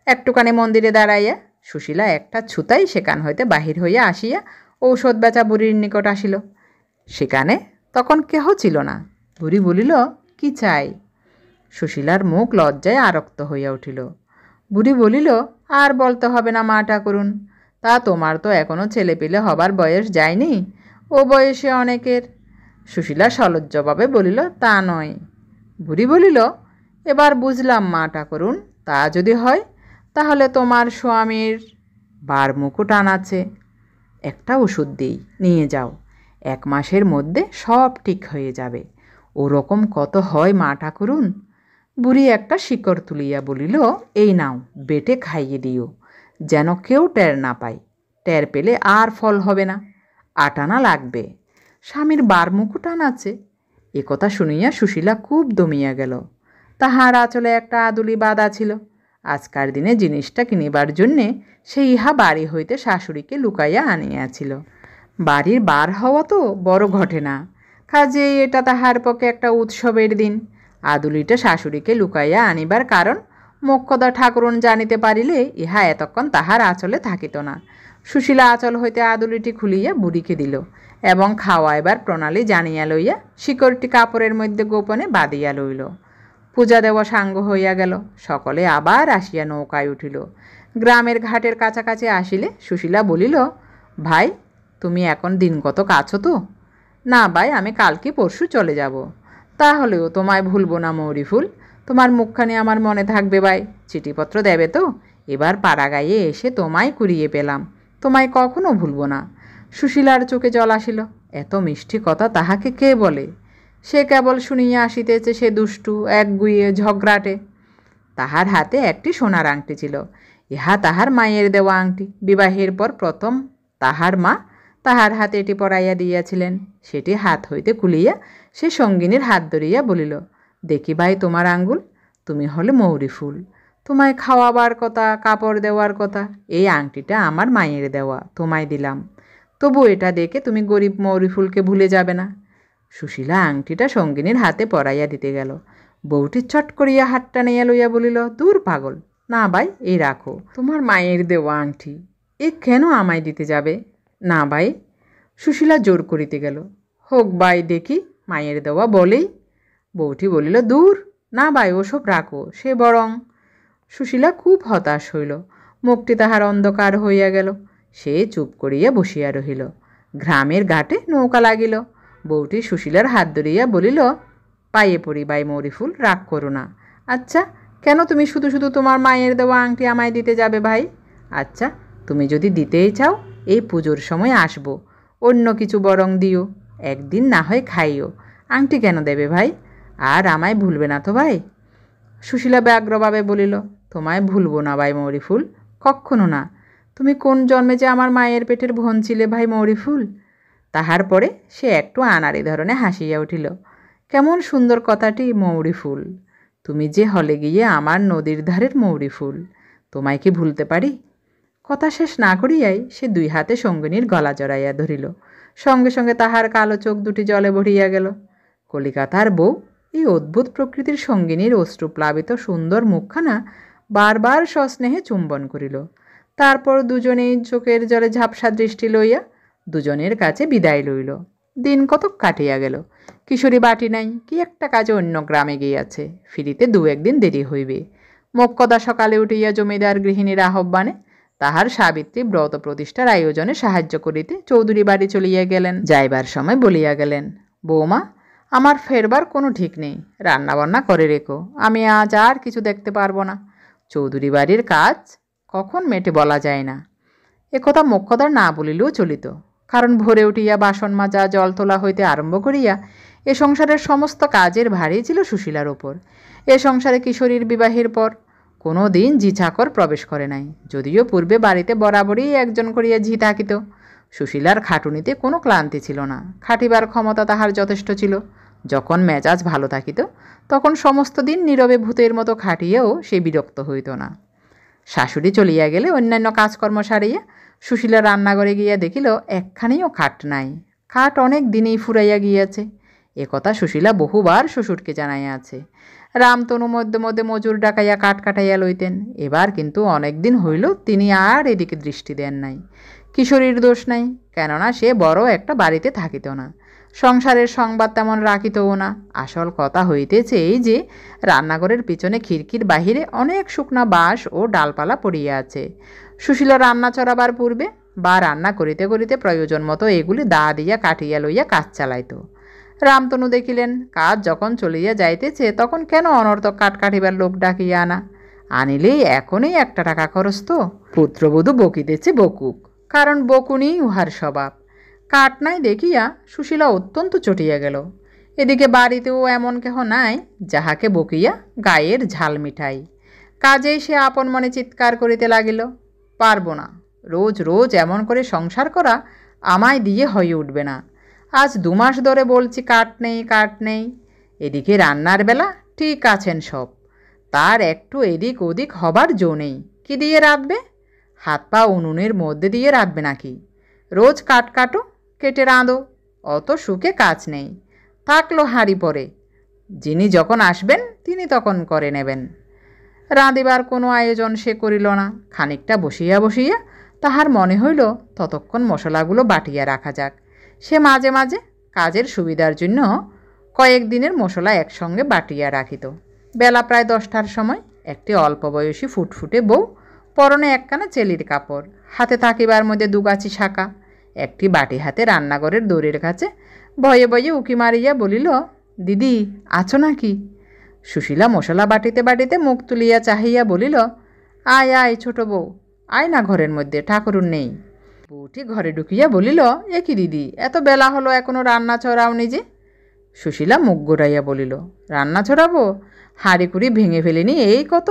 একটুখানি মন্দিরে দাঁড়াইয়া সুশীলা একটা ছুতাই সেখান হইতে বাহির হইয়া আসিয়া ঔষধ বেচা বুড়ির নিকট আসিল। সেখানে তখন কেহ ছিল না। বুড়ি বলিল, কি চাই? সুশীলার মুখ লজ্জায় আরক্ত হইয়া উঠিল। বুড়ি বলিল, আর বলতে হবে না মা ঠাকুরুন, তা তোমার তো এখনও ছেলেপিলে হবার বয়স যায়নি, ও বয়সে অনেকের। সুশীলা সলজ্জভাবে বলিল, তা নয়। বুড়ি বলিল, এবার বুঝলাম মা ঠাকুরুন, তা যদি হয় তাহলে তোমার স্বামীর বার মুকুটান আছে, একটা ওষুধ দিই, নিয়ে যাও, 1 মাসের মধ্যে সব ঠিক হয়ে যাবে। ওরকম কত হয় মা ঠাকুরুন? বুড়ি একটা শিকড় তুলিয়া বলিল, এই নাও, বেটে খাইয়ে দিও, যেন কেউ টের না পায়। টের পেলে আর ফল হবে না, 8 আনা লাগবে। স্বামীর বার মুকুটান আছে? এ কথা শুনিয়া সুশীলা খুব দমিয়া গেল। তাহার আঁচলে একটা আদুলি বাঁধা ছিল। আজকার দিনে জিনিসটা কিনিবার জন্যে সে ইহা বাড়ি হইতে শাশুড়িকে লুকাইয়া আনিয়াছিল। বাড়ির বার হওয়া তো বড় ঘটে না, কাজেই এটা তাহার পক্ষে একটা উৎসবের দিন। আদুলিটা শাশুড়িকে লুকাইয়া আনিবার কারণ মোক্ষদা ঠাকুরন জানিতে পারিলে ইহা এতক্ষণ তাহার আঁচলে থাকিত না। সুশীলা আঁচল হইতে আদুলিটি খুলিয়া বুড়িকে দিল এবং খাওয়াইবার প্রণালী জানিয়া লইয়া শিকড়টি কাপড়ের মধ্যে গোপনে বাঁধিয়া লইল। পূজা দেওয়া সাঙ্গ হইয়া গেল। সকলে আবার আসিয়া নৌকায় উঠিল। গ্রামের ঘাটের কাছাকাছি আসিলে সুশীলা বলিল, ভাই তুমি এখন দিন কতক আছো তো? না ভাই, আমি কালকে পরশু চলে যাব। তাহলেও তোমায় ভুলবো না মৌরি ফুল, তোমার মুখখানি আমার মনে থাকবে ভাই। চিঠিপত্র দেবে তো? এবার পাড়াগাঁয়ে এসে তোমায় কুড়িয়ে পেলাম, তোমায় কখনো ভুলবো না। সুশীলার চোখে জল আসিল। এত মিষ্টি কথা তাহাকে কে বলে? সে কেবল শুনিয়া আসিতেছে সে দুষ্টু একগুঁয়ে ঝগড়াটে। তাহার হাতে একটি সোনার আংটি ছিল। ইহা তাহার মায়ের দেওয়া আংটি। বিবাহের পর প্রথম তাহার মা তাহার হাতে এটি পরাইয়া দিয়াছিলেন। সেটি হাত হইতে খুলিয়া সে সঙ্গিনীর হাত ধরিয়া বলিল, দেখি ভাই তোমার আঙ্গুল, তুমি হলে মৌরি ফুল, তোমায় খাওয়াবার কথা, কাপড় দেওয়ার কথা। এই আংটিটা আমার মায়ের দেওয়া, তোমায় দিলাম। তবু এটা দেখে তুমি গরিব মৌরি ফুলকে ভুলে যাবে না। সুশীলা আংটিটা সঙ্গিনীর হাতে পরাইয়া দিতে গেল। বউটি চট করিয়া হাতটা নিয়া লইয়া বলিল, দূর পাগল, না ভাই, এই রাখো, তোমার মায়ের দেওয়া আংটি, এ কেন আমায় দিতে যাবে? না ভাই। সুশীলা জোর করিতে গেল। হোক ভাই দেখি, মায়ের দেওয়া বলেই। বউটি বলিল, দূর, না ভাই, ওসব রাখো, সে বরং। সুশীলা খুব হতাশ হইল। মুখটি তাহার অন্ধকার হইয়া গেল। সে চুপ করিয়া বসিয়া রহিল। গ্রামের ঘাটে নৌকা লাগিল। বউটি সুশীলার হাত ধরিয়া বলিল, পায়ে পড়ি ভাই মৌরি ফুল, রাগ করো না। আচ্ছা, কেন তুমি শুধু শুধু তোমার মায়ের দেওয়া আংটি আমায় দিতে যাবে ভাই? আচ্ছা, তুমি যদি দিতেই চাও, এই পুজোর সময় আসবো, অন্য কিছু বরং দিও, একদিন না হয় খাইও। আংটি কেন দেবে ভাই? আর আমায় ভুলবে না তো ভাই? সুশীলা ব্যগ্রভাবে বলিল, তোমায় ভুলবো না ভাই মৌরি ফুল, কক্ষনো না। তুমি কোন জন্মে যে আমার মায়ের পেটের বোন ছিলে ভাই মৌরি ফুল। তাহার পরে সে একটু আনাড়ি ধরনে হাসিয়া উঠিল। কেমন সুন্দর কথাটি, মৌরি ফুল, তুমি যে হলে গিয়ে আমার নদীর ধারের মৌরি ফুল, তোমায় কি ভুলতে পারি? কথা শেষ না করিয়াই সে দুই হাতে সঙ্গিনীর গলা জড়াইয়া ধরিল। সঙ্গে সঙ্গে তাহার কালো চোখ দুটি জলে ভরিয়া গেল। কলিকাতার বউ এই অদ্ভুত প্রকৃতির সঙ্গিনীর অশ্রুপ্লাবিত সুন্দর মুখখানা বারবার সস্নেহে চুম্বন করিল। তারপর দুজনেই চোখের জলে ঝাপসা দৃষ্টি লইয়া দুজনের কাছে বিদায় লইল। দিন কতক কাটিয়া গেল। কিশোরী বাটি নাই, কি একটা কাজে অন্য গ্রামে গিয়াছে, ফিরিতে দু একদিন দেরি হইবে। মোক্ষদা সকালে উঠিয়া জমিদার গৃহিণীর আহ্বানে তাহার সাবিত্রী ব্রত প্রতিষ্ঠার আয়োজনে সাহায্য করিতে চৌধুরী বাড়ি চলিয়া গেলেন। যাইবার সময় বলিয়া গেলেন, বৌমা, আমার ফেরবার কোনো ঠিক নেই, রান্নাবান্না করে রেখো, আমি আজ আর কিছু দেখতে পারবো না। চৌধুরী বাড়ির কাজ কখন মেটে বলা যায় না। একথা মোক্ষদার না বলিলেও চলিত, কারণ ভোরে উঠিয়া বাসন মাজা, জল তোলা হইতে আরম্ভ করিয়া এ সংসারের সমস্ত কাজের ভারই ছিল সুশীলার ওপর। এ সংসারে কিশোরীর বিবাহের পর কোনো দিন ঝি চাকর প্রবেশ করে নাই, যদিও পূর্বে বাড়িতে বরাবরই একজন করিয়া ঝি থাকিত। সুশীলার খাটুনিতে কোনো ক্লান্তি ছিল না, খাটিবার ক্ষমতা তাহার যথেষ্ট ছিল। যখন মেজাজ ভালো থাকিত তখন সমস্ত দিন নীরবে ভূতের মতো খাটিয়েও সে বিরক্ত হইত না। শাশুড়ি চলিয়া গেলে অন্যান্য কাজকর্ম সারিয়া সুশীলা রান্নাঘরে গিয়া দেখিল একখানিও খাট নাই। খাট অনেক দিনেই ফুরাইয়া গিয়াছে। একথা সুশীলা বহুবার শ্বশুরকে জানাইয়া আছে। রামতনু মধ্যে মধ্যে মজুর ডাকাইয়া কাঠ কাটাইয়া লইতেন, এবার কিন্তু অনেক দিন হইল তিনি আর এদিকে দৃষ্টি দেন নাই। কিশোরীর দোষ নাই, কেননা সে বড় একটা বাড়িতে থাকিত না, সংসারের সংবাদ তেমন রাখিতও না। আসল কথা হইতেছে এই যে রান্নাঘরের পিছনে খিড়কির বাহিরে অনেক শুকনা বাঁশ ও ডালপালা পড়িয়া আছে। সুশীলা রান্না চড়াবার পূর্বে বা রান্না করিতে করিতে প্রয়োজন মতো এগুলি দা দিয়া কাটিয়া লইয়া কাজ চালাইত। রামতনু দেখিলেন কাজ যখন চলিয়া যাইতেছে তখন কেন অনর্থক কাঠ কাটিবার লোক ডাকিয়া আনা, আনিলেই এখনই একটা টাকা খরচ তো। পুত্রবধূ বকিতেছে বকুক, কারণ বকুনি উহার স্বভাব। কাঠ নাই দেখিয়া সুশীলা অত্যন্ত চটিয়া গেল। এদিকে বাড়িতেও এমন কেহ নাই যাহাকে বকিয়া গায়ের ঝাল মিঠাই। কাজেই সে আপন মনে চিৎকার করিতে লাগিল, পারব না, রোজ রোজ এমন করে সংসার করা আমায় দিয়ে হয়ে উঠবে না। আজ 2 মাস ধরে বলছি কাঠ নেই, কাঠ নেই। এদিকে রান্নার বেলা ঠিক আছেন সব, তার একটু এদিক ওদিক হবার জো নেই। কি দিয়ে রাঁধবে? হাত পা উনুনের মধ্যে দিয়ে রাঁধবে নাকি? রোজ কাঠ কাটো, কেটে রাঁধো, অত সুখে কাজ নেই। থাকলো হাঁড়ি পরে, যিনি যখন আসবেন তিনি তখন করে নেবেন। রাঁধিবার কোনো আয়োজন সে করিল না। খানিকটা বসিয়া বসিয়া তাহার মনে হইল ততক্ষণ মশলাগুলো বাটিয়া রাখা যাক। সে মাঝে মাঝে কাজের সুবিধার জন্য কয়েকদিনের মশলা একসঙ্গে বাটিয়া রাখিত। বেলা প্রায় 10টার সময় একটি অল্প বয়সী ফুটফুটে বউ, পরনে একখানা চেলির কাপড়, হাতে থাকিবার মধ্যে দুগাছি শাঁকা, একটি বাটি হাতে রান্নাঘরের দড়ির কাছে ভয়ে ভয়ে উকি মারিয়া বলিল, দিদি আছো নাকি? সুশীলা মশলা বাটিতে বাটিতে মুখ তুলিয়া চাহিয়া বলিল, আয় আয় ছোট বউ, আয় না ঘরের মধ্যে, ঠাকুরুন নেই। বউটি ঘরে ঢুকিয়া বলিল, এ কি দিদি, এত বেলা হলো এখনো রান্না ছড়াও নিজে? সুশীলা মুখ গোড়াইয়া বলিল, রান্না ছড়াবো? হাঁড়ি কুড়ি ভেঙে ফেলিনি এই কত।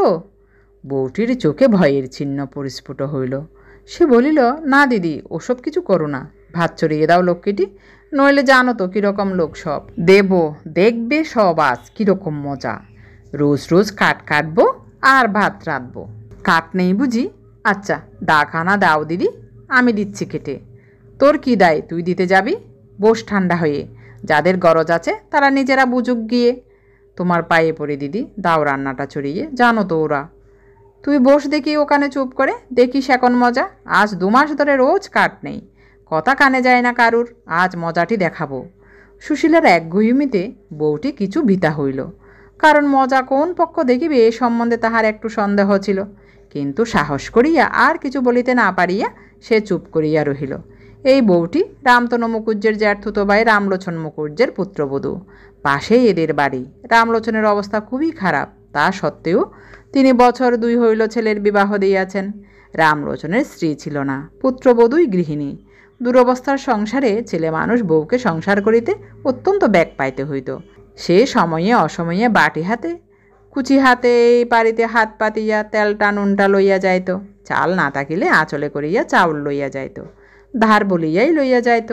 বউটির চোখে ভয়ের চিহ্ন পরিস্ফুট হইল। সে বলিল, না দিদি, ওসব কিছু করো না, ভাত চড়িয়ে দাও লক্ষ্মীটি, নইলে জানো তো কীরকম লোক সব। দেব, দেখবে সব আজ কীরকম মজা। রোজ রোজ কাঠ কাটবো আর ভাত রাঁধবো। কাঠ নেই বুঝি? আচ্ছা দাখানা দাও দিদি, আমি দিচ্ছি কেটে। তোর কি দায়, তুই দিতে যাবি? বস ঠান্ডা হয়ে, যাদের গরজ আছে তারা নিজেরা বুঝুক গিয়ে। তোমার পায়ে পড়ে দিদি, দাও রান্নাটা চড়িয়ে, জানো তো ওরা। তুই বস দেখি ওখানে চুপ করে, দেখিস এখন মজা। আজ 2 মাস ধরে রোজ কাঠ নেই, কথা কানে যায় না কারুর, আজ মজাটি দেখাবো। সুশীলার একগুঁইমিতে বউটি কিছু ভীতা হইল, কারণ মজা কোন পক্ষ দেখিবে এ সম্বন্ধে তাহার একটু সন্দেহ ছিল। কিন্তু সাহস করিয়া আর কিছু বলিতে না পারিয়া সে চুপ করিয়া রহিল। এই বউটি রামতনু মুখুজ্জের জ্যাঠতুতো ভাই রামলোচন মুখুজ্জের পুত্রবধূ। পাশেই এদের বাড়ি। রামলোচনের অবস্থা খুবই খারাপ, তা সত্ত্বেও তিনি বছর 2 হইল ছেলের বিবাহ দিয়াছেন। রামলোচনের স্ত্রী ছিল না, পুত্রবধূই গৃহিণী। দুরবস্থার সংসারে ছেলে মানুষ বউকে সংসার করিতে অত্যন্ত ব্যাগ পাইতে হইত। সে সময়ে অসময়ে বাটি হাতে কুচি হাতে এই পাড়িতে হাত পাতিয়া তেলটা নুনটা লইয়া যাইত, চাল না থাকিলে আঁচলে করিয়া চাউল লইয়া যাইত, ধার বলিয়াই লইয়া যাইত।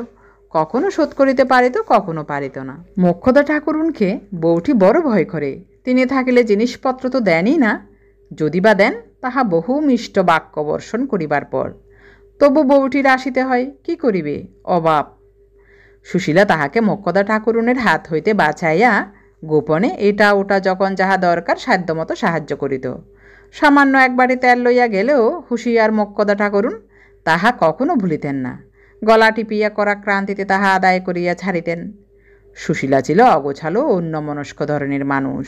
কখনো শোধ করিতে পারিত, কখনো পারিত না। মোক্ষদা ঠাকুরুনকে বউটি বড় ভয় করে। তিনি থাকিলে জিনিসপত্র তো দেনই না, যদি বা দেন তাহা বহু মিষ্ট বাক্য বর্ষণ করিবার পর। তবু বউটির আসিতে হয়, কি করিবে, অভাব। সুশীলা তাহাকে মোক্ষদা ঠাকুরুনের হাত হইতে বাঁচাইয়া গোপনে এটা ওটা যখন যাহা দরকার সাধ্যমতো সাহায্য করিত। সামান্য একবারে তেল লইয়া গেলেও হুঁশিয়ার মোক্ষদা ঠাকুরুন তাহা কখনো ভুলিতেন না। গলা টিপিয়া করা ক্রান্তিতে তাহা আদায় করিয়া ছাড়িতেন। সুশীলা ছিল অগোছালো অন্যমনস্ক ধরনের মানুষ।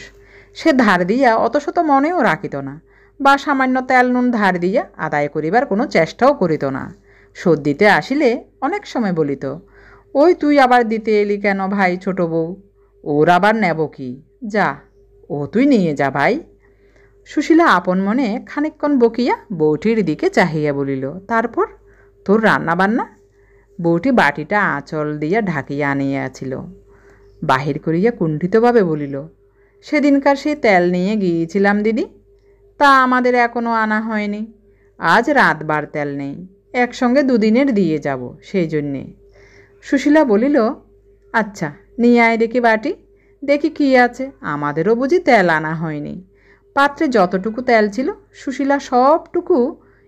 সে ধার দিয়া অতশত মনেও রাখিত না, বা সামান্য তেল নুন ধার দিয়া আদায় করিবার কোনো চেষ্টাও করিত না। শোধ দিতে আসিলে অনেক সময় বলিত, ওই তুই আবার দিতে এলি কেন ভাই ছোট বউ, ওর আবার নেব কি, যা ও তুই নিয়ে যা ভাই। সুশীলা আপন মনে খানিকক্ষণ বকিয়া বউটির দিকে চাহিয়া বলিল, তারপর তোর রান্না বান্না? বউটি বাটিটা আঁচল দিয়া ঢাকিয়া আনিয়াছিল, বাহির করিয়া কুণ্ঠিতভাবে বলিল, সেদিনকার সেই তেল নিয়ে গিয়েছিলাম দিদি, তা আমাদের এখনও আনা হয়নি। আজ রাতবার তেল নেই, একসঙ্গে 2 দিনের দিয়ে যাব, সেই জন্যে। সুশীলা বলিল, আচ্ছা নিয়ে আয় দেখি বাটি, দেখি কি আছে, আমাদেরও বুঝি তেল আনা হয়নি। পাত্রে যতটুকু তেল ছিল সুশীলা সবটুকু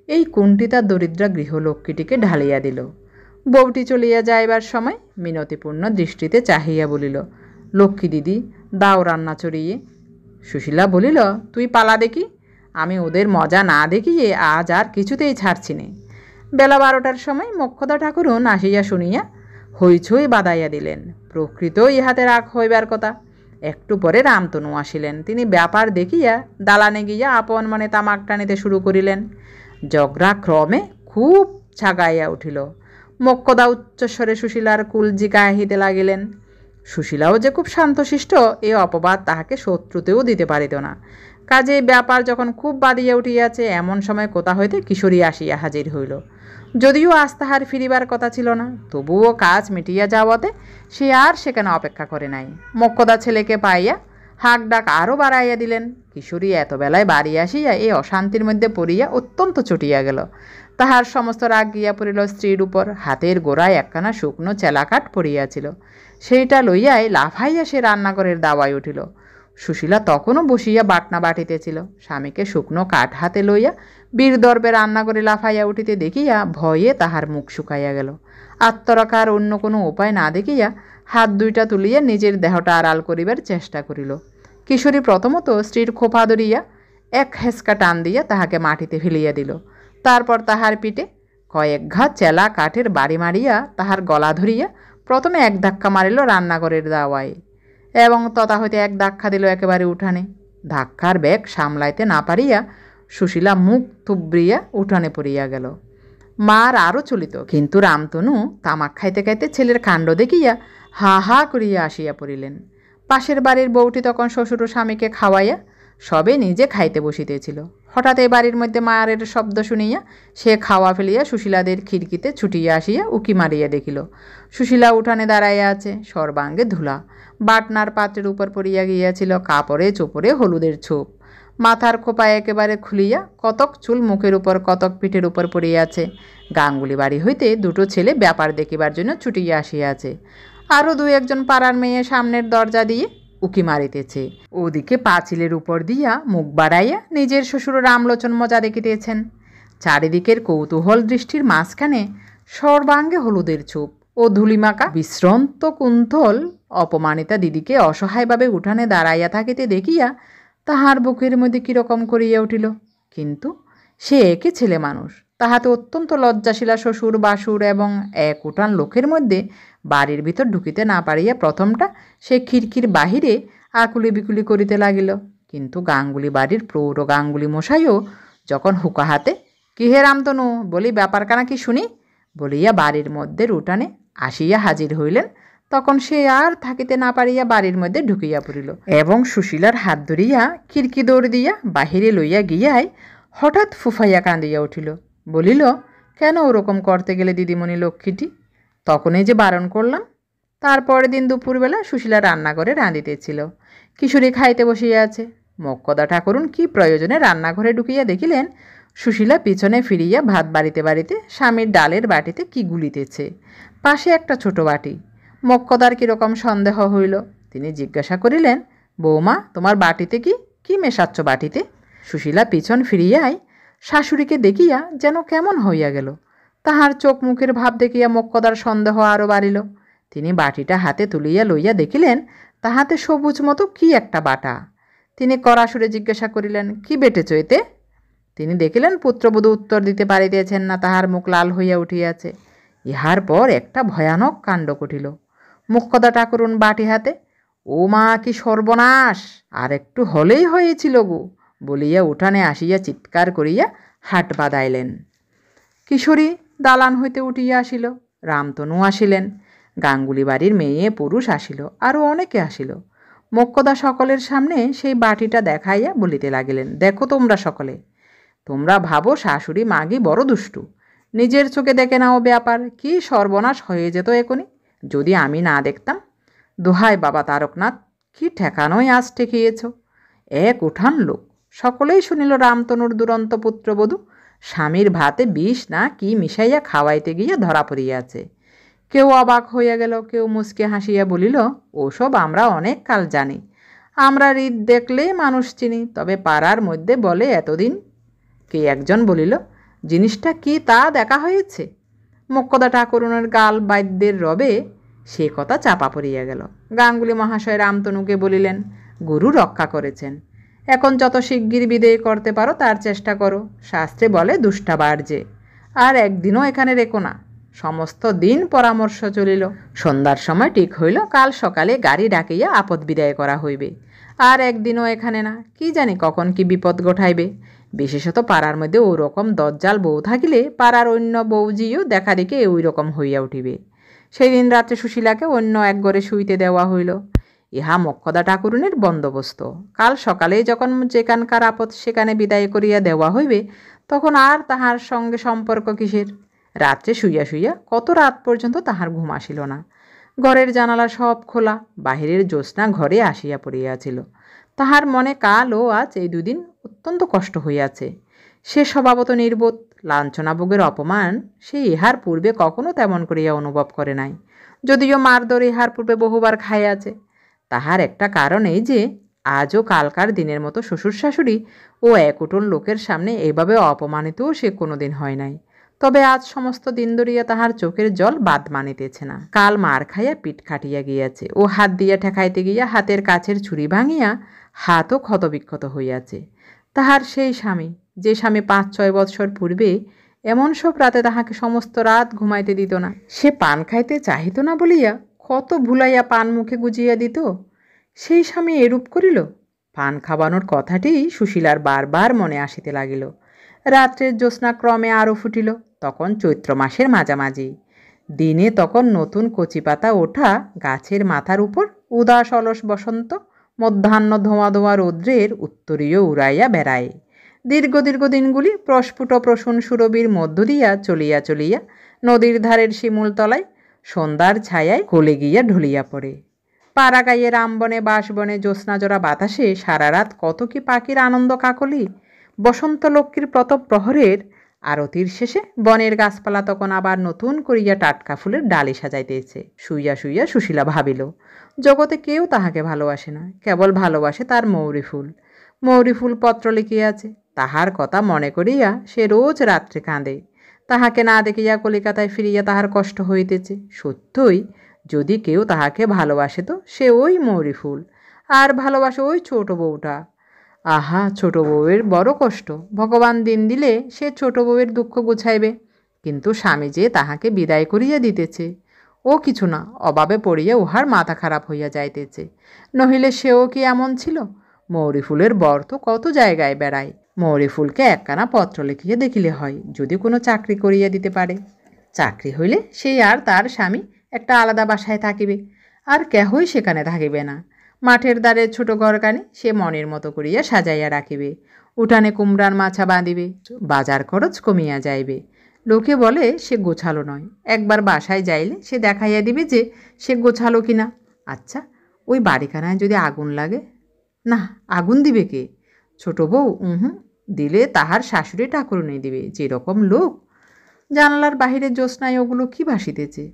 এই কুণ্ঠিতা দরিদ্রা গৃহলক্ষ্মীটিকে ঢালিয়া দিল। বউটি চলিয়া যাইবার সময় মিনতিপূর্ণ দৃষ্টিতে চাহিয়া বলিল, লক্ষ্মী দিদি, দাও রান্না চড়িয়ে। সুশীলা বলিল, তুই পালা দেখি, আমি ওদের মজা না দেখিয়ে আজ আর কিছুতেই ছাড়ছি নে। বেলা 12টার সময় মোক্ষদা ঠাকুরুন আসিয়া শুনিয়া হইচই বাঁধাইয়া দিলেন। প্রকৃত ইহাতে রাগ হইবার কথা। একটু পরে রামতনু আসিলেন। তিনি ব্যাপার দেখিয়া দালানে গিয়া আপন মনে তামাক টানিতে শুরু করিলেন। ঝগড়া ক্রমে খুব ছাগাইয়া উঠিল। মোক্ষদা উচ্চস্বরে সুশীলার কুলজি কাহিতে লাগিলেন। সুশীলাও যে খুব শান্তশিষ্ট এ অপবাদ তাহাকে শত্রুতেও দিতে পারিত না। কাজে ব্যাপার যখন খুব বাদিয়া উঠিয়াছে, এমন সময় কোথা হইতে কিশোরী আসিয়া হাজির হইল। যদিও আজ তাহার ফিরিবার কথা ছিল না, তবুও কাজ মিটিয়া যাওয়াতে সে আর সেখানে অপেক্ষা করে নাই। মোক্ষদা ছেলেকে পাইয়া হাঁক ডাক আরও বাড়াইয়া দিলেন। কিশোরী এত বেলায় বাড়ি আসিয়া এই অশান্তির মধ্যে পড়িয়া অত্যন্ত চটিয়া গেল। তাহার সমস্ত রাগ গিয়া পড়িল স্ত্রীর উপর। হাতের গোড়ায় একখানা শুকনো চেলাকাঠ পড়িয়াছিল, সেইটা লইয়াই লাফাইয়া সে রান্নাঘরের দাওয়ায় উঠিল। সুশীলা তখনও বসিয়া বাটনা বাটিতেছিল। স্বামীকে শুকনো কাঠ হাতে লইয়া বীরদর্পে রান্নাঘরে লাফাইয়া উঠিতে দেখিয়া ভয়ে তাহার মুখ শুকাইয়া গেল। আত্মরক্ষার অন্য কোনো উপায় না দেখিয়া হাত 2টা তুলিয়া নিজের দেহটা আড়াল করিবার চেষ্টা করিল। কিশোরী প্রথমত স্ত্রীর খোপা ধরিয়া এক হেঁচকা টান দিয়া তাহাকে মাটিতে ফেলিয়া দিল। তারপর তাহার পিঠে কয়েক ঘা চেলা কাঠের বাড়ি মারিয়া তাহার গলা ধরিয়া প্রথমে এক ধাক্কা মারিল রান্নাঘরের দাওয়ায় এবং তথা হইতে এক ধাক্কা দিল একেবারে উঠানে। ধাক্কার বেগ সামলাইতে না পারিয়া সুশীলা মুখ থুবড়িয়া উঠানে পড়িয়া গেল। মার আরও চলিত, কিন্তু রামতনু তামাক খাইতে খাইতে ছেলের কাণ্ড দেখিয়া হা হা করিয়া আসিয়া পড়িলেন। পাশের বাড়ির বউটি তখন শ্বশুর ও স্বামীকে খাওয়াইয়া সবে নিজে খাইতে বসিতেছিল। হঠাৎ এই বাড়ির মধ্যে মায়ের শব্দ শুনিয়া সে খাওয়া ফেলিয়া সুশীলাদের খিড়কিতে ছুটিয়া আসিয়া উকি মারিয়া দেখিল সুশীলা উঠানে দাঁড়াইয়া আছে, সর্বাঙ্গে ধুলা, বাটনার পাত্রের উপর পড়িয়া গিয়াছিল কাপড়ে চোপড়ে হলুদের ছোপ, মাথার খোপা একেবারে খুলিয়া কতক চুল মুখের উপর কতক পিঠের উপর পড়িয়াছে। গাঙ্গুলি বাড়ি হইতে দুটো ছেলে ব্যাপার দেখিবার জন্য ছুটিয়া আসিয়াছে। আরও দুই একজন পাড়ার মেয়ে সামনের দরজা দিয়ে উকি মারিতেছে। ওদিকে পাঁচিলের উপর দিয়া মুখ বাড়াইয়া নিজের শ্বশুর রামলোচন মজা দেখিতেছেন। চারিদিকের কৌতূহল দৃষ্টির মাঝখানে সর্বাঙ্গে হলুদের ছোপ ও ধুলিমাকা বিশ্রান্ত কুণ্ঠল অপমানিতা দিদিকে অসহায়ভাবে উঠানে দাঁড়াইয়া থাকিতে দেখিয়া তাহার বুকের মধ্যে কীরকম করিয়া উঠিল। কিন্তু সে একে ছেলে মানুষ, তাহাতে অত্যন্ত লজ্জাশীলা শ্বশুর বাসুর এবং এক উঠান লোকের মধ্যে বাড়ির ভিতর ঢুকিতে না পারিয়া প্রথমটা সে খিড়কির বাহিরে আকুলি বিকুলি করিতে লাগিল। কিন্তু গাঙ্গুলি বাড়ির প্রৌঢ় গাঙ্গুলি মশাইও যখন হুকা হাতে কি হে রামতনু বলি ব্যাপারখানা কি শুনি বলিয়া বাড়ির মধ্যে উঠানে আসিয়া হাজির হইলেন, তখন সে আর থাকিতে না পারিয়া বাড়ির মধ্যে ঢুকিয়া পড়িল এবং সুশীলার হাত ধরিয়া খিড়কি দৌড় দিয়া বাহিরে লইয়া গিয়াই হঠাৎ ফুফাইয়া কাঁদিয়া উঠিল। বলিল, কেন ওরকম করতে গেলে দিদিমণি লক্ষ্মীটি? তখনই যে বারণ করলাম। তারপরের দিন দুপুরবেলা সুশীলা রান্নাঘরে রাঁধিতেছিল, কিশোরী খাইতে বসিয়া আছে। মক্কদা ঠাকুরুন কি প্রয়োজনে রান্নাঘরে ঢুকিয়া দেখিলেন সুশীলা পিছনে ফিরিয়া ভাত বাড়িতে বাড়িতে স্বামীর ডালের বাটিতে কি গুলিতেছে, পাশে একটা ছোট বাটি। মক্কদার কীরকম সন্দেহ হইল। তিনি জিজ্ঞাসা করিলেন, বৌমা তোমার বাটিতে কি মেশাচ্ছ বাটিতে? সুশীলা পিছন ফিরিয়াই শাশুড়িকে দেখিয়া যেন কেমন হইয়া গেল। তাহার চোখ মুখের ভাব দেখিয়া মক্কদার সন্দেহ আরও বাড়িল। তিনি বাটিটা হাতে তুলিয়া লইয়া দেখিলেন তাহাতে সবুজ মতো কি একটা বাটা। তিনি কড়া সুরে জিজ্ঞাসা করিলেন, কি বেটেছ এতে? তিনি দেখিলেন পুত্রবধূ উত্তর দিতে পারিতেছেন না, তাহার মুখ লাল হইয়া উঠিয়াছে। ইহার পর একটা ভয়ানক কাণ্ড ঘটিল। মক্কদা ঠাকুরুন বাটি হাতে, ও মা কি সর্বনাশ, আর একটু হলেই হয়েছিল গো বলিয়া উঠানে আসিয়া চিৎকার করিয়া হাট বাঁধাইলেন। কিশোরী দালান হইতে উঠিয়া আসিল, রামতনু আসিলেন, গাঙ্গুলি বাড়ির মেয়ে পুরুষ আসিল, আরও অনেকে আসিল। মক্কদা সকলের সামনে সেই বাটিটা দেখাইয়া বলিতে লাগিলেন, দেখো তোমরা সকলে, তোমরা ভাবো শাশুড়ি মাগি বড় দুষ্টু, নিজের চোখে দেখে নাও ব্যাপার, কি সর্বনাশ হয়ে যেত এখনই যদি আমি না দেখতাম। দোহাই বাবা তারকনাথ, কি ঠেকানোই আজ ঠেকিয়েছ। এক উঠান লোক সকলেই শুনিল রামতনুর দুরন্ত পুত্রবধূ স্বামীর ভাতে বিষ না কি মিশাইয়া খাওয়াইতে গিয়া ধরা পড়িয়াছে। কেউ অবাক হইয়া গেল, কেউ মুচকে হাসিয়া বলিল, ওসব আমরা অনেক কাল জানি, আমরা হৃদ দেখলেই মানুষ চিনি, তবে পাড়ার মধ্যে বলে এতদিন। কে একজন বলিল, জিনিসটা কি তা দেখা হয়েছে? মক্কদা ঠাকুরুনের গাল বাদ্যের রবে সে কথা চাপা পড়িয়া গেল। গাঙ্গুলি মহাশয় রামতনুকে বলিলেন, গুরু রক্ষা করেছেন, এখন যত শিগগির বিদেয় করতে পারো তার চেষ্টা করো, শাস্ত্রে বলে দুষ্টা বাড়ছে, আর একদিনও এখানে রেখো না। সমস্ত দিন পরামর্শ চলিল। সন্ধ্যার সময় ঠিক হইল কাল সকালে গাড়ি ডাকিয়া আপদ বিদায় করা হইবে, আর একদিনও এখানে না, কি জানি কখন কি বিপদ ঘটাইবে। বিশেষত পাড়ার মধ্যে ওই রকম দজ্জাল বউ থাকিলে পাড়ার অন্য বউজিও দেখা দেখে ওই রকম হইয়া উঠিবে। সেই দিন রাত্রে সুশীলাকে অন্য এক ঘরে শুইতে দেওয়া হইল। ইহা মক্কদা ঠাকুরুনের বন্দোবস্ত। কাল সকালে যখন যেখানকার আপদ সেখানে বিদায় করিয়া দেওয়া হইবে, তখন আর তাহার সঙ্গে সম্পর্ক কিসের? রাত্রে শুইয়া শুইয়া কত রাত পর্যন্ত তাহার ঘুম আসিল না। ঘরের জানালা সব খোলা, বাহিরের জ্যোৎস্না ঘরে আসিয়া পড়িয়াছিল। তাহার মনে কাল ও আজ এই দুদিন অত্যন্ত কষ্ট হইয়াছে। সে স্বভাবত নির্বোধ, লাঞ্ছনাভোগের অপমান সে ইহার পূর্বে কখনো তেমন করিয়া অনুভব করে নাই, যদিও মারদর ইহার পূর্বে বহুবার খাইয়াছে। তাহার একটা কারণ এই যে আজও কালকার দিনের মতো শ্বশুর শাশুড়ি ও এক উঠোন লোকের সামনে এইভাবে অপমানিতও সে কোনোদিন হয় নাই। তবে আজ সমস্ত দিন ধরিয়া তাহার চোখের জল বাদ মানিতেছে না। কাল মার খাইয়া পিঠ কাটিয়া গিয়াছে, ও হাত দিয়া ঠেকাইতে গিয়া হাতের কাছের ছুরি ভাঙিয়া হাতও ক্ষতবিক্ষত হইয়াছে। তাহার সেই স্বামী, যে স্বামী 5-6 বৎসর পূর্বে এমন সব রাতে তাহাকে সমস্ত রাত ঘুমাইতে দিত না। সে পান খাইতে চাহিত না বলিয়া কত ভুলাইয়া পান মুখে গুজিয়া দিত, সেই স্বামী এরূপ করিল। পান খাওয়ানোর কথাটি সুশীলার বারবার মনে আসিতে লাগিল। রাত্রের জ্যোৎস্না ক্রমে আরও ফুটিল। তখন চৈত্র মাসের মাঝামাঝি। দিনে তখন নতুন কচি পাতা ওঠা গাছের মাথার উপর উদাস অলস বসন্ত মধ্যাহ্ন ধোঁয়া ধোঁয়া রৌদ্রের উত্তরীয় উড়াইয়া বেড়ায়। দীর্ঘ দীর্ঘ দিনগুলি প্রস্ফুট প্রসূন সুরভির মধ্য দিয়া চলিয়া চলিয়া নদীর ধারের শিমুলতলায় সন্ধ্যার ছায়ায় গলে গিয়া ঢলিয়া পড়ে। পাড়াগাঁয়ে রামবনে বাঁশবনে জ্যোৎস্নাজোড়া বাতাসে সারা রাত কত কি পাখির আনন্দ কাকলি। বসন্ত লক্ষ্মীর প্রহরের আরতির শেষে বনের গাছপালা তখন আবার নতুন করিয়া টাটকা ফুলের ডালি সাজাইতেছে। শুইয়া শুইয়া সুশীলা ভাবিল, জগতে কেউ তাহাকে ভালোবাসে না, কেবল ভালোবাসে তার মৌরি ফুল। মৌরি ফুল পত্র লিখিয়াছে, তাহার কথা মনে করিয়া সে রোজ রাত্রে কাঁদে। তাহাকে না দেখিয়া কলিকাতায় ফিরিয়া তাহার কষ্ট হইতেছে। সত্যই যদি কেউ তাহাকে ভালোবাসে তো সে ওই মৌরি ফুল, আর ভালোবাসে ওই ছোট বউটা। আহা, ছোট বউয়ের বড় কষ্ট। ভগবান দিন দিলে সে ছোট বউয়ের দুঃখ গুছাইবে, কিন্তু স্বামী যে তাহাকে বিদায় করিয়া দিতেছে। ও কিছু না, অভাবে পড়িয়া উহার মাথা খারাপ হইয়া যাইতেছে। নহিলে সেও কি এমন ছিল? মৌরি ফুলের বর তো কত জায়গায় বেড়ায়। মৌরি ফুলকে একখানা পত্র লিখিয়া দেখিলে হয়, যদি কোনো চাকরি করিয়া দিতে পারে। চাকরি হইলে সেই আর তার স্বামী একটা আলাদা বাসায় থাকিবে, আর কেহই সেখানে থাকিবে না। মাঠের দ্বারে ছোট ঘরখানি সে মনের মতো করিয়া সাজাইয়া রাখিবে। উঠানে কুমড়ার মাছা বাঁধিবে, বাজার খরচ কমিয়া যাইবে। লোকে বলে সে গোছালো নয়, একবার বাসায় যাইলে সে দেখাইয়া দিবে যে সে গোছালো কিনা। আচ্ছা, ওই বাড়িখানায় যদি আগুন লাগে? না, আগুন দিবে কে? ছোট বউ? দিলে তাহার শাশুড়ি ঠাকুরুনি দিবে। যেরকম লোক! জানলার বাহিরে জ্যোৎস্নায় ওগুলো কি ভাসিতেছে?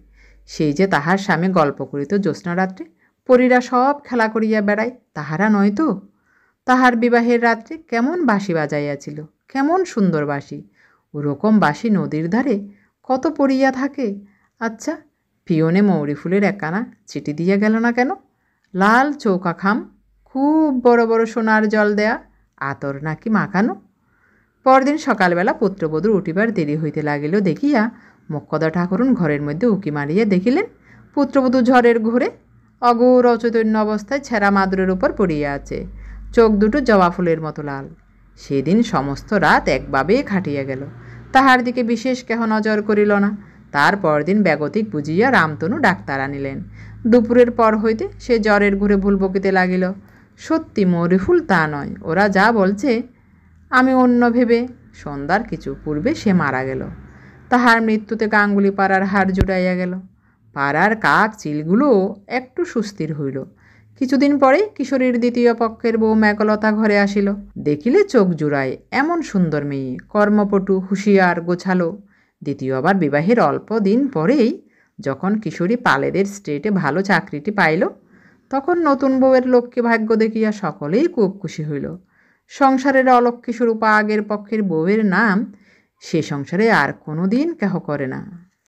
সেই যে তাহার স্বামী গল্প করিত জ্যোৎস্না রাত্রে, পরীরা সব খেলা করিয়া বেড়ায়, তাহারা নয় তো? তাহার বিবাহের রাত্রে কেমন বাঁশি বাজাইয়াছিল, কেমন সুন্দর বাঁশি। ওরকম বাঁশি নদীর ধারে কত পড়িয়া থাকে। আচ্ছা, পিয়নে মৌরি ফুলের একখানা চিঠি দিয়া গেল না কেন? লাল চৌকা খাম, খুব বড় বড় সোনার জল দেয়া, আতর নাকি মাখানো। পরদিন সকালবেলা পুত্রবধূর উঠিবার দেরি হইতে লাগিল দেখিয়া মোক্ষদা ঠাকুরুন ঘরের মধ্যে উকি মারিয়া দেখিলেন পুত্রবধূ ঝড়ের ঘোরে অঘোর অচৈতন্য অবস্থায় ছেঁড়া মাদুরের উপর পড়িয়া আছে, চোখ দুটো জবা ফুলের মতো লাল। সেদিন সমস্ত রাত একভাবে খাটিয়া গেল, তাহার দিকে বিশেষ কেহ নজর করিল না। তার পরদিন বেগতিক বুঝিয়া রামতনু ডাক্তার আনিলেন। দুপুরের পর হইতে সে জ্বরের ঘুরে ভুল বকিতে লাগিল। সত্যি মৌরি ফুল তা নয়, ওরা যা বলছে। আমি অন্য ভেবে। সন্ধ্যার কিছু পূর্বে সে মারা গেল। তাহার মৃত্যুতে গাঙ্গুলি পাড়ার হাড় জুড়াইয়া গেল। পাড়ার কাক চিলগুলো একটু সুস্থির হইল। কিছুদিন পরেই কিশোরীর দ্বিতীয় পক্ষের বউ মেঘলতা ঘরে আসিল। দেখিলে চোখ জুড়ায়, এমন সুন্দর মেয়ে, কর্মপটু, হুঁশিয়ার, গোছালো। দ্বিতীয় আবার বিবাহের অল্প দিন পরেই যখন কিশোরী পালেদের স্টেটে ভালো চাকরিটি পাইল, তখন নতুন বউয়ের লক্ষ্মী ভাগ্য দেখিয়া সকলেই খুব খুশি হইল। সংসারের অলক্ষ্মী স্বরূপা আগের পক্ষের বউয়ের নাম সে সংসারে আর কোনো দিন কেহ করে না।